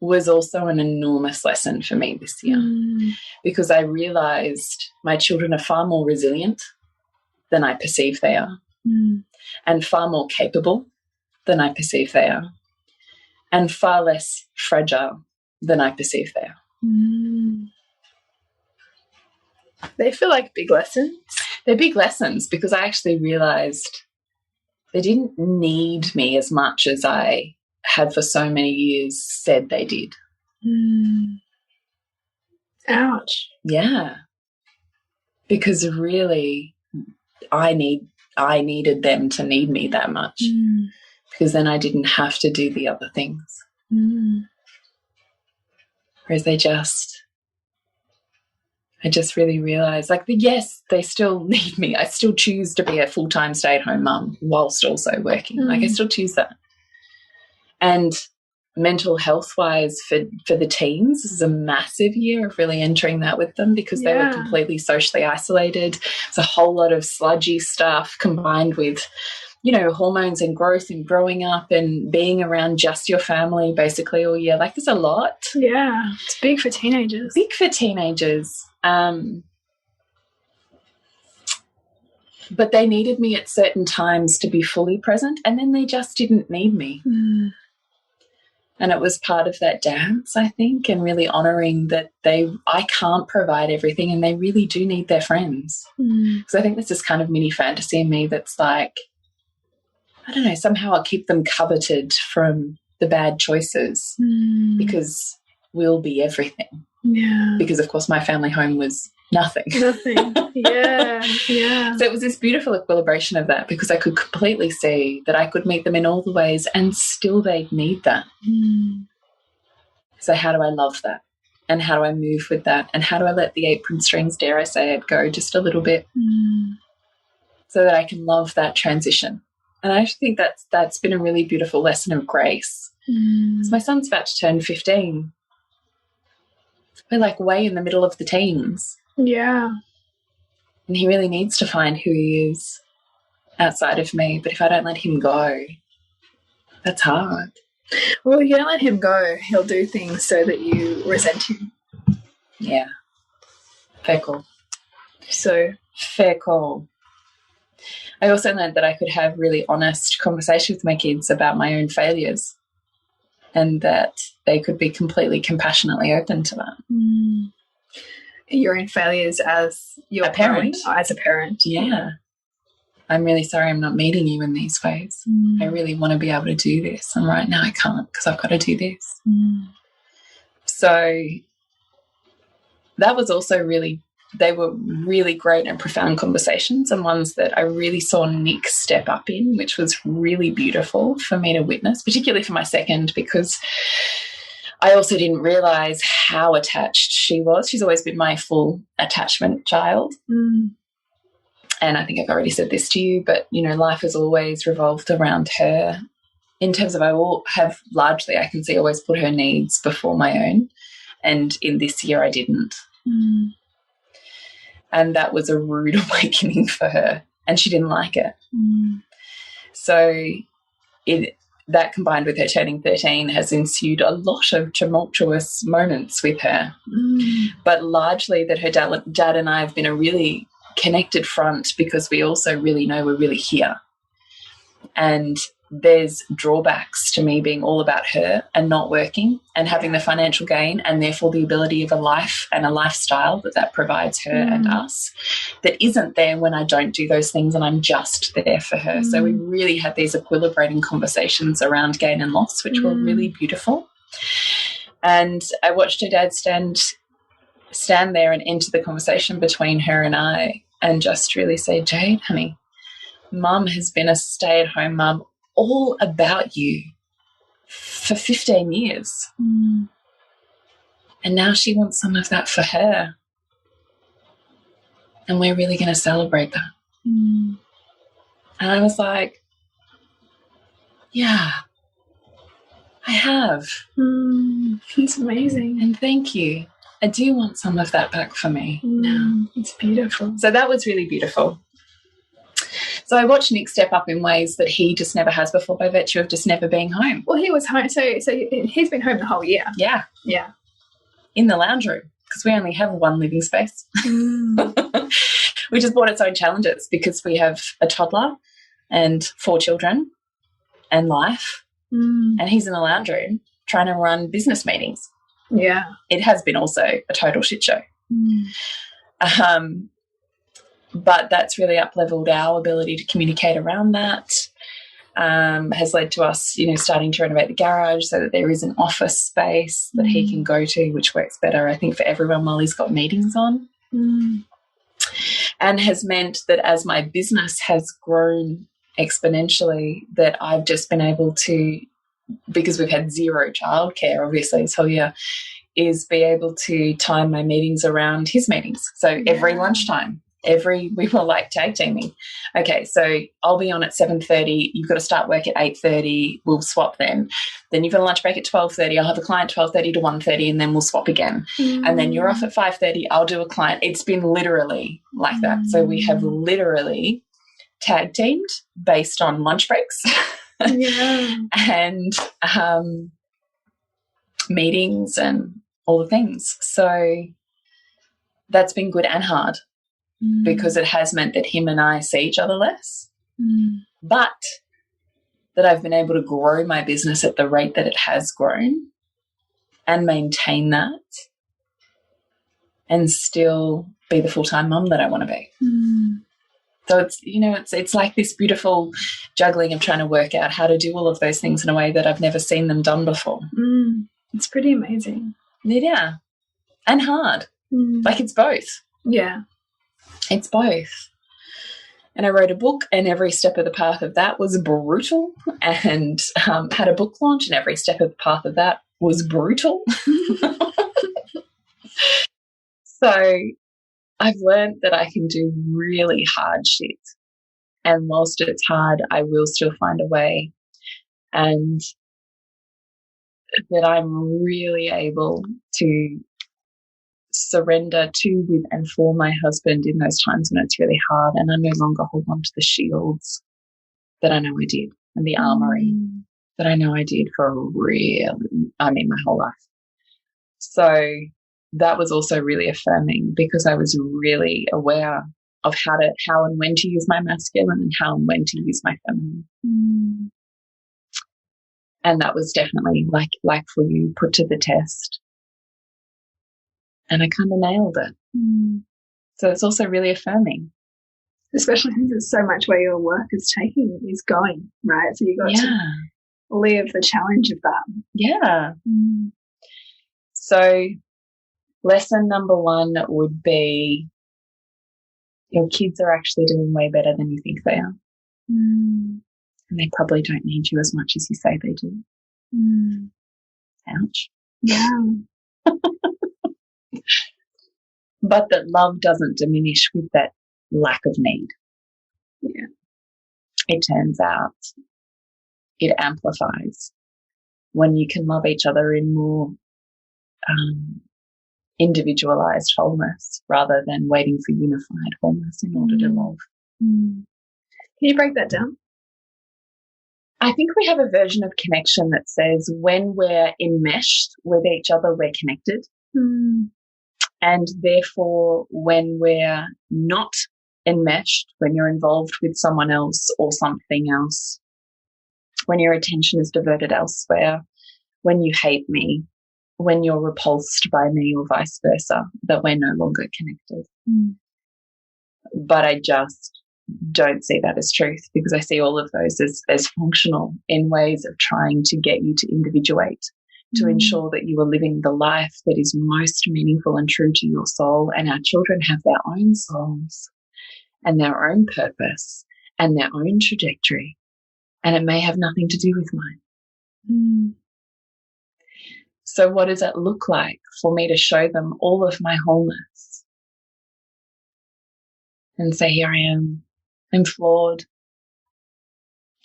was also an enormous lesson for me this year, because I realised my children are far more resilient than I perceive they are, and far more capable than I perceive they are, and far less fragile than I perceive they are. They feel like big lessons. They're big lessons because I actually realised they didn't need me as much as I had for so many years said they did. Ouch. Yeah. Because really I needed them to need me that much, because then I didn't have to do the other things. Whereas I just really realised, like, yes, they still need me. I still choose to be a full-time stay-at-home mum whilst also working. Like, I still choose that. And mental health-wise for the teens, this is a massive year of really entering that with them, because they were completely socially isolated. It's a whole lot of sludgy stuff combined with, you know, hormones and growth and growing up and being around just your family basically all year. Like, there's a lot. Yeah, it's big for teenagers. Big for teenagers. But they needed me at certain times to be fully present, and then they just didn't need me. And it was part of that dance, I think, and really honouring that I can't provide everything, and they really do need their friends. Because I think there's this kind of mini fantasy in me that's like, I don't know, somehow I'll keep them coveted from the bad choices because we'll be everything. Yeah. Because, of course, my family home was nothing. Nothing. Yeah. So it was this beautiful equilibration of that, because I could completely see that I could meet them in all the ways and still they'd need that. So how do I love that? And how do I move with that? And how do I let the apron strings, dare I say it, go just a little bit so that I can love that transition? And I actually think that's been a really beautiful lesson of grace. Because my son's about to turn 15. We're like way in the middle of the teens. Yeah. And he really needs to find who he is outside of me. But if I don't let him go, that's hard. Well, if you don't let him go, he'll do things so that you resent him. Yeah. Fair call. So fair call. I also learned that I could have really honest conversations with my kids about my own failures, and that they could be completely compassionately open to that. Your own failures as your parent. As a parent. Yeah. I'm really sorry I'm not meeting you in these ways. I really want to be able to do this, and right now I can't because I've got to do this. So that was also they were really great and profound conversations, and ones that I really saw Nick step up in, which was really beautiful for me to witness, particularly for my second, because I also didn't realise how attached she was. She's always been my full attachment child. And I think I've already said this to you, but, you know, life has always revolved around her in terms of I have largely, I can see, always put her needs before my own. And in this year I didn't. And that was a rude awakening for her, and she didn't like it. So that combined with her turning 13 has ensued a lot of tumultuous moments with her. But largely that her dad and I have been a really connected front, because we also really know we're really here. And there's drawbacks to me being all about her and not working and having the financial gain, and therefore the ability of a life and a lifestyle that provides her and us, that isn't there when I don't do those things and I'm just there for her. So we really had these equilibrating conversations around gain and loss, which were really beautiful. And I watched her dad stand there and enter the conversation between her and I, and just really say, Jade, honey, Mum has been a stay-at-home mum all about you for 15 years. And now she wants some of that for her. And we're really going to celebrate that. And I was like, yeah, I have. It's amazing. And thank you. I do want some of that back for me now. It's beautiful. So that was really beautiful. So I watched Nick step up in ways that he just never has before by virtue of just never being home. Well, he was home. So he's been home the whole year. Yeah. Yeah. In the lounge room, because we only have one living space. Which has brought its own challenges because we have a toddler and 4 children and life. And he's in the lounge room trying to run business meetings. Yeah. It has been also a total shit show. But that's really up-leveled our ability to communicate around that. Has led to us, starting to renovate the garage so that there is an office space that he can go to, which works better, I think, for everyone while he's got meetings on. And has meant that as my business has grown exponentially, that I've just been able to, because we've had zero childcare, obviously, this whole year, is be able to time my meetings around his meetings. So every lunchtime, we were like tag teaming. Okay, so I'll be on at 7:30. You've got to start work at 8:30. We'll swap then. Then you've got a lunch break at 12:30. I'll have a client 12:30 to 1:30, and then we'll swap again. And then you're off at 5:30. I'll do a client. It's been literally like that. So we have literally tag teamed based on lunch breaks and meetings and all the things. So that's been good and hard. Because it has meant that him and I see each other less, but that I've been able to grow my business at the rate that it has grown and maintain that and still be the full-time mum that I want to be. So it's, it's like this beautiful juggling of trying to work out how to do all of those things in a way that I've never seen them done before. It's pretty amazing. Yeah. And hard. Like it's both. Yeah. It's both. And I wrote a book, and every step of the path of that was brutal, and had a book launch, and every step of the path of that was brutal. So I've learned that I can do really hard shit, and whilst it's hard, I will still find a way, and that I'm really able to surrender to, with, and for my husband in those times when it's really hard, and I no longer hold on to the shields that I know I did and the armory that I know I did for my whole life. So that was also really affirming because I was really aware of how and when to use my masculine and how and when to use my feminine. And that was definitely like for you, put to the test. And I kind of nailed it. So it's also really affirming. Especially since it's so much where your work is going, right? So you got to live the challenge of that. Yeah. So lesson number 1 would be your kids are actually doing way better than you think they are. And they probably don't need you as much as you say they do. Ouch. Yeah. But that love doesn't diminish with that lack of need. Yeah. It turns out it amplifies when you can love each other in more individualized wholeness rather than waiting for unified wholeness in order to love. Can you break that down? I think we have a version of connection that says when we're enmeshed with each other, we're connected. And therefore, when we're not enmeshed, when you're involved with someone else or something else, when your attention is diverted elsewhere, when you hate me, when you're repulsed by me or vice versa, that we're no longer connected. But I just don't see that as truth because I see all of those as functional in ways of trying to get you to individuate, to ensure that you are living the life that is most meaningful and true to your soul. And our children have their own souls and their own purpose and their own trajectory. And it may have nothing to do with mine. So what does it look like for me to show them all of my wholeness and say, here I am, I'm flawed,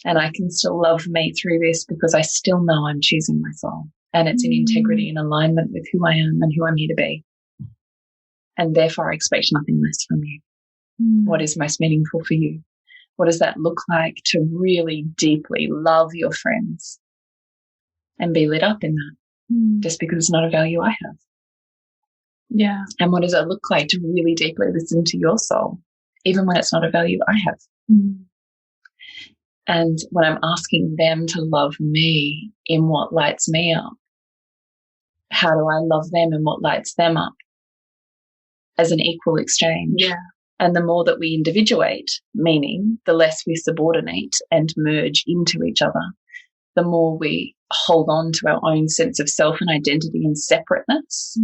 and I can still love me through this because I still know I'm choosing my soul. And it's in integrity and alignment with who I am and who I'm here to be. And therefore I expect nothing less from you. What is most meaningful for you? What does that look like to really deeply love your friends and be lit up in that just because it's not a value I have? Yeah. And what does it look like to really deeply listen to your soul, even when it's not a value I have? And when I'm asking them to love me in what lights me up, how do I love them in what lights them up as an equal exchange? Yeah. And the more that we individuate, meaning the less we subordinate and merge into each other, the more we hold on to our own sense of self and identity and separateness,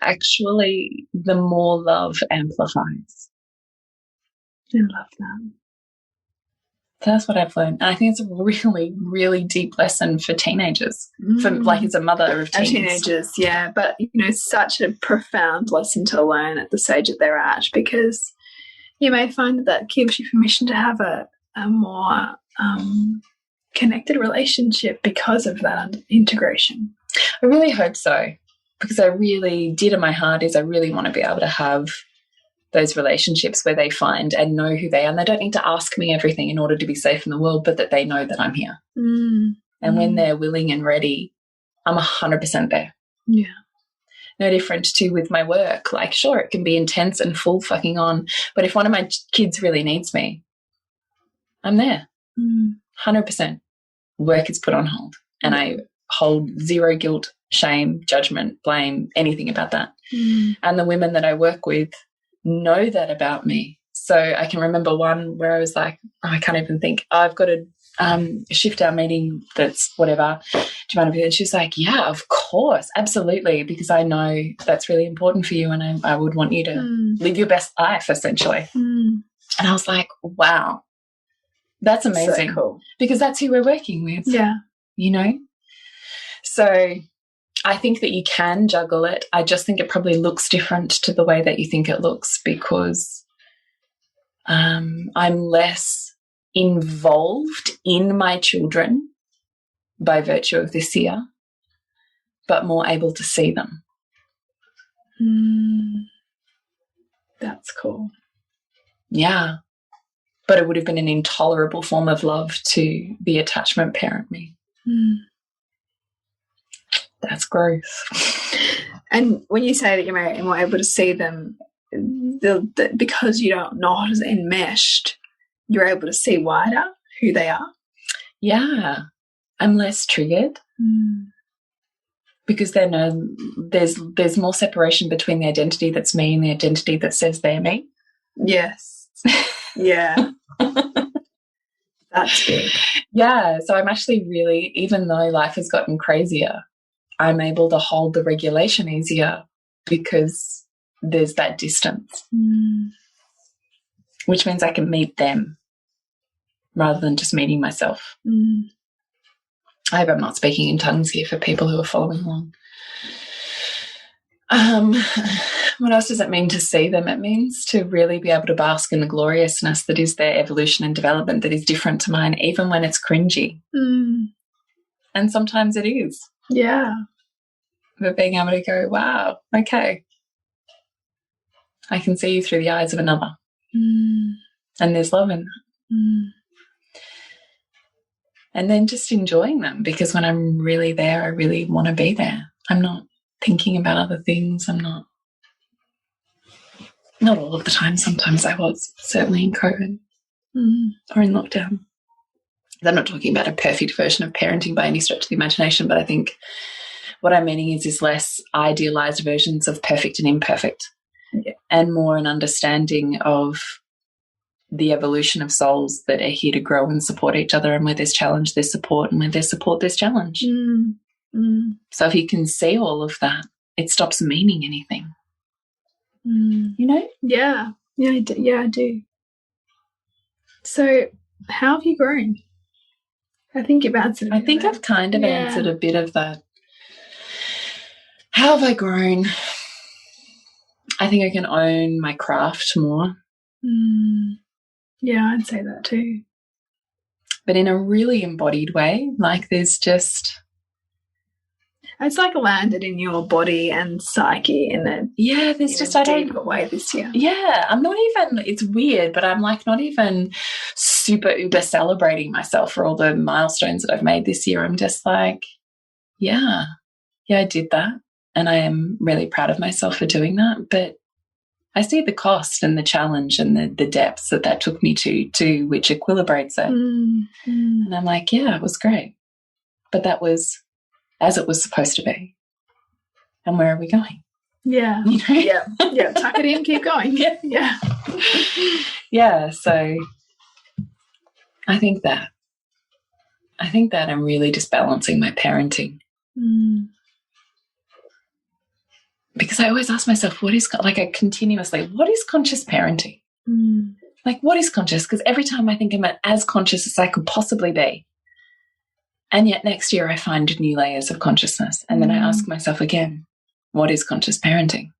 actually, the more love amplifies. I love that. So that's what I've learned. And I think it's a really, really deep lesson for teenagers, for like as a mother of teens. Teenagers, yeah. But, you know, such a profound lesson to learn at the stage that they're at, because you may find that that gives you permission to have a more connected relationship because of that integration. I really hope so, because I really did in my heart is I really want to be able to have those relationships where they find and know who they are. And they don't need to ask me everything in order to be safe in the world, but that they know that I'm here. And when they're willing and ready, I'm 100% there. Yeah. No different to with my work. Like, sure, it can be intense and full fucking on, but if one of my kids really needs me, I'm there. 100%. Work is put on hold. And I hold zero guilt, shame, judgment, blame, anything about that. And the women that I work with know that about me. So I can remember one where I was like, oh, I can't even think. I've got to shift our meeting that's whatever. Do you mind if and she's like, yeah, of course, absolutely, because I know that's really important for you and I would want you to live your best life, essentially. And I was like, wow, that's amazing. So cool. Because that's who we're working with. Yeah. You know? So I think that you can juggle it. I just think it probably looks different to the way that you think it looks, because I'm less involved in my children by virtue of this year, but more able to see them. That's cool. Yeah. But it would have been an intolerable form of love to the attachment parent me. That's growth. And when you say that you're more able to see them, because you're not as enmeshed, you're able to see wider who they are. Yeah. I'm less triggered because there's more separation between the identity that's me and the identity that says they're me. Yes. Yeah. That's good. Yeah. So I'm actually really, even though life has gotten crazier, I'm able to hold the regulation easier because there's that distance, which means I can meet them rather than just meeting myself. I hope I'm not speaking in tongues here for people who are following along. What else does it mean to see them? It means to really be able to bask in the gloriousness that is their evolution and development that is different to mine, even when it's cringy. And sometimes it is. Yeah. But being able to go, wow, okay, I can see you through the eyes of another. And there's love in that. And then just enjoying them, because when I'm really there, I really want to be there. I'm not thinking about other things. I'm not all of the time. Sometimes I was, certainly in COVID or in lockdown. I'm not talking about a perfect version of parenting by any stretch of the imagination, but I think what I'm meaning is less idealized versions of perfect and imperfect, and more an understanding of the evolution of souls that are here to grow and support each other, and where there's challenge, there's support, and where there's support, there's challenge. So if you can see all of that, it stops meaning anything. You know? Yeah. Yeah, I do. So how have you grown? I think you've answered I think I've kind of answered a bit of that. How have I grown? I think I can own my craft more. Yeah, I'd say that too. But in a really embodied way. Like there's just, It's like landed in your body and psyche in a there's just a deeper way this year. Yeah, I'm not even, it's weird, but I'm like not even super uber celebrating myself for all the milestones that I've made this year. I'm just like, yeah, I did that. And I am really proud of myself for doing that. But I see the cost and the challenge and the depths that took me to which equilibrates it. And I'm like, yeah, it was great. But that was as it was supposed to be. And where are we going? Yeah. You know? Yeah. Tuck it in, keep going. Yeah. Yeah. So I think that I'm really just balancing my parenting. Because I always ask myself, what is conscious parenting? Like, what is conscious? Because every time I think I'm as conscious as I could possibly be. And yet next year I find new layers of consciousness. And then I ask myself again, what is conscious parenting?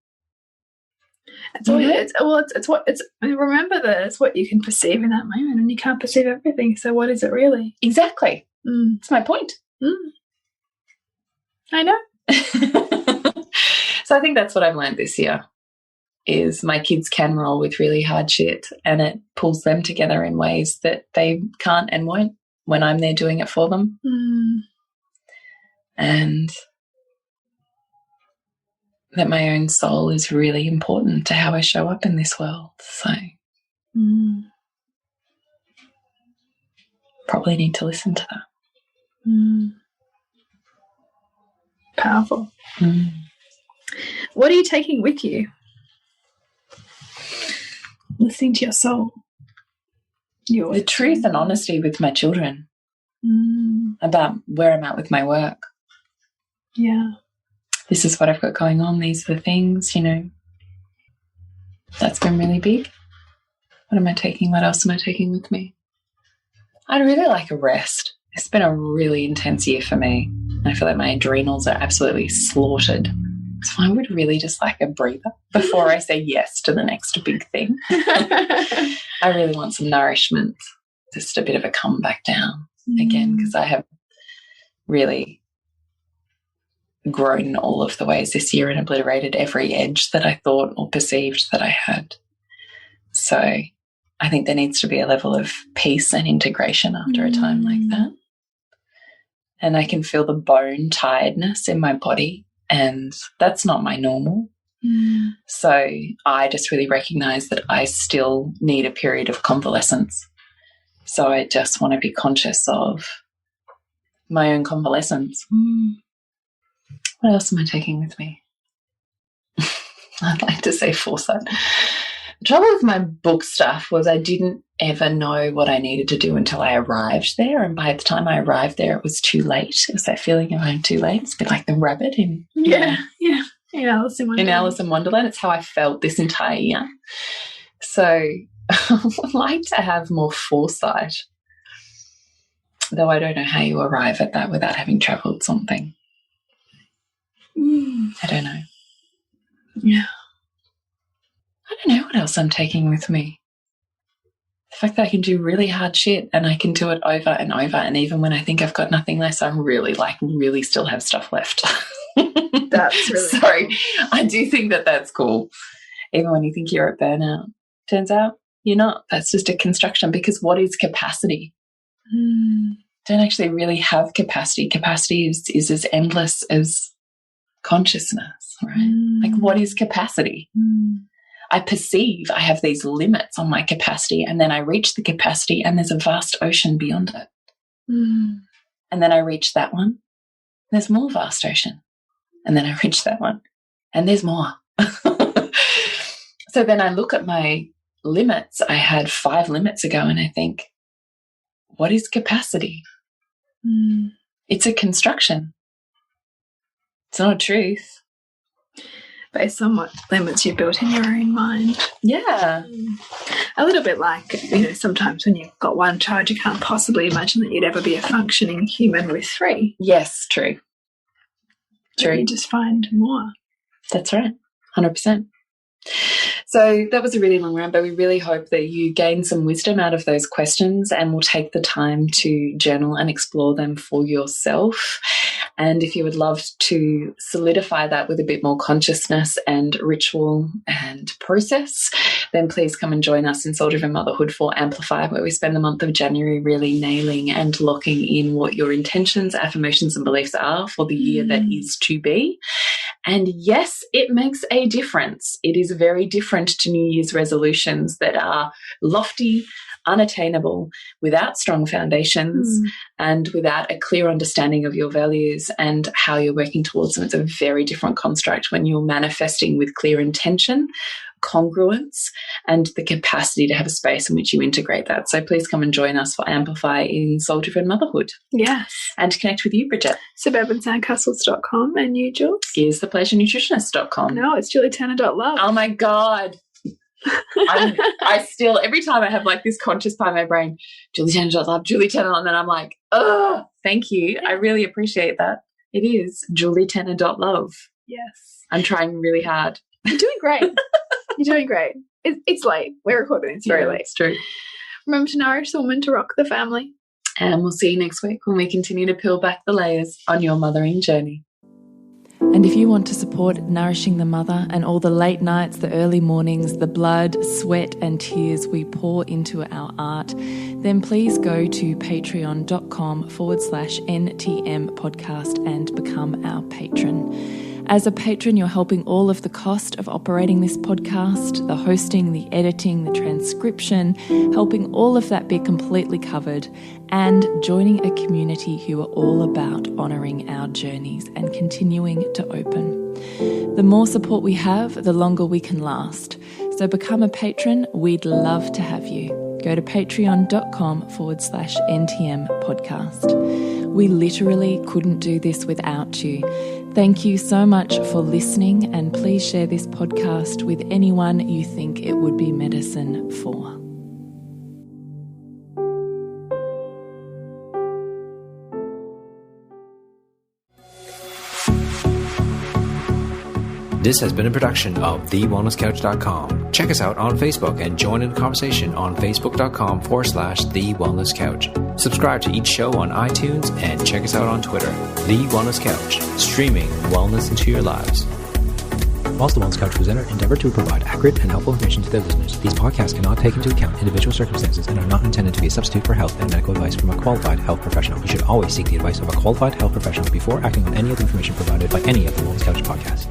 Remember that it's what you can perceive in that moment, and you can't perceive everything. So what is it really? Exactly. That's my point. I know. So I think that's what I've learned this year is my kids can roll with really hard shit, and it pulls them together in ways that they can't and won't when I'm there doing it for them. And that my own soul is really important to how I show up in this world. So probably need to listen to that. Powerful. What are you taking with you? Listening to your soul. The truth and honesty with my children about where I'm at with my work. Yeah. This is what I've got going on. These are the things, you know. That's been really big. What else am I taking with me? I'd really like a rest. It's been a really intense year for me. I feel like my adrenals are absolutely slaughtered. So I would really just like a breather before I say yes to the next big thing. I really want some nourishment, just a bit of a come back down again, because I have really grown in all of the ways this year and obliterated every edge that I thought or perceived that I had. So I think there needs to be a level of peace and integration after a time like that. And I can feel the bone tiredness in my body, and that's not my normal. So I just really recognize that I still need a period of convalescence. So I just want to be conscious of my own convalescence. What else am I taking with me? I'd like to say foresight. The trouble with my book stuff was I didn't ever know what I needed to do until I arrived there, and by the time I arrived there it was too late. It was that feeling of I'm too late. It's a bit like the rabbit in Alice in Wonderland. It's how I felt this entire year. So I would like to have more foresight, though I don't know how you arrive at that without having travelled something. I don't know. Yeah. I don't know what else I'm taking with me. The fact that I can do really hard shit and I can do it over and over, and even when I think I've got nothing less, I'm really still have stuff left. That's really Sorry. cool. I do think that that's cool. Even when you think you're at burnout. Turns out you're not. That's just a construction, because what is capacity? Don't actually really have capacity. Capacity is as endless as consciousness, right? Like, what is capacity? I perceive I have these limits on my capacity, and then I reach the capacity and there's a vast ocean beyond it. And then I reach that one, there's more vast ocean. And then I reach that one and there's more. So then I look at my limits. I had 5 limits ago, and I think, what is capacity? It's a construction. It's not a truth. Based on what limits you built in your own mind. Yeah. A little bit like, sometimes when you've got one child, you can't possibly imagine that you'd ever be a functioning human with 3. Yes, true. True. You just find more. That's right. 100%. So that was a really long round, but we really hope that you gain some wisdom out of those questions and will take the time to journal and explore them for yourself. And if you would love to solidify that with a bit more consciousness and ritual and process, then please come and join us in Soul Driven Motherhood for Amplify, where we spend the month of January really nailing and locking in what your intentions, affirmations, and beliefs are for the year that is to be. And yes, it makes a difference. It is very different to New Year's resolutions that are lofty, unattainable, without strong foundations, and without a clear understanding of your values and how you're working towards them. It's a very different construct when you're manifesting with clear intention, congruence, and the capacity to have a space in which you integrate that. So please come and join us for Amplify in Soul Driven Motherhood. Yes. And to connect with you, Bridget. Suburban.sandcastles.com. And you, Jules? Is thepleasurenutritionist.com. No, it's julietanner.love. Oh my God. I still, every time I have like this conscious part of my brain, Julie Tanner.love, Julie Tanner, and then I'm like, oh, thank you. I really appreciate that. It is julietanner.love. Yes. I'm trying really hard. You're doing great. You're doing great. It's late. We're recording. It's very late. It's true. Remember to nourish the woman, to rock the family. And we'll see you next week when we continue to peel back the layers on your mothering journey. And if you want to support Nourishing the Mother and all the late nights, the early mornings, the blood, sweat and tears we pour into our art, then please go to patreon.com/NTM podcast and become our patron. As a patron, you're helping all of the cost of operating this podcast, the hosting, the editing, the transcription, helping all of that be completely covered, and joining a community who are all about honouring our journeys and continuing to open. The more support we have, the longer we can last. So become a patron. We'd love to have you. Go to patreon.com/NTM podcast. We literally couldn't do this without you. Thank you so much for listening, and please share this podcast with anyone you think it would be medicine for. This has been a production of TheWellnessCouch.com. Check us out on Facebook and join in the conversation on Facebook.com/TheWellnessCouch. Subscribe to each show on iTunes and check us out on Twitter. The Wellness Couch, streaming wellness into your lives. Whilst the Wellness Couch presenter endeavor to provide accurate and helpful information to their listeners, these podcasts cannot take into account individual circumstances and are not intended to be a substitute for health and medical advice from a qualified health professional. You should always seek the advice of a qualified health professional before acting on any of the information provided by any of the Wellness Couch podcasts.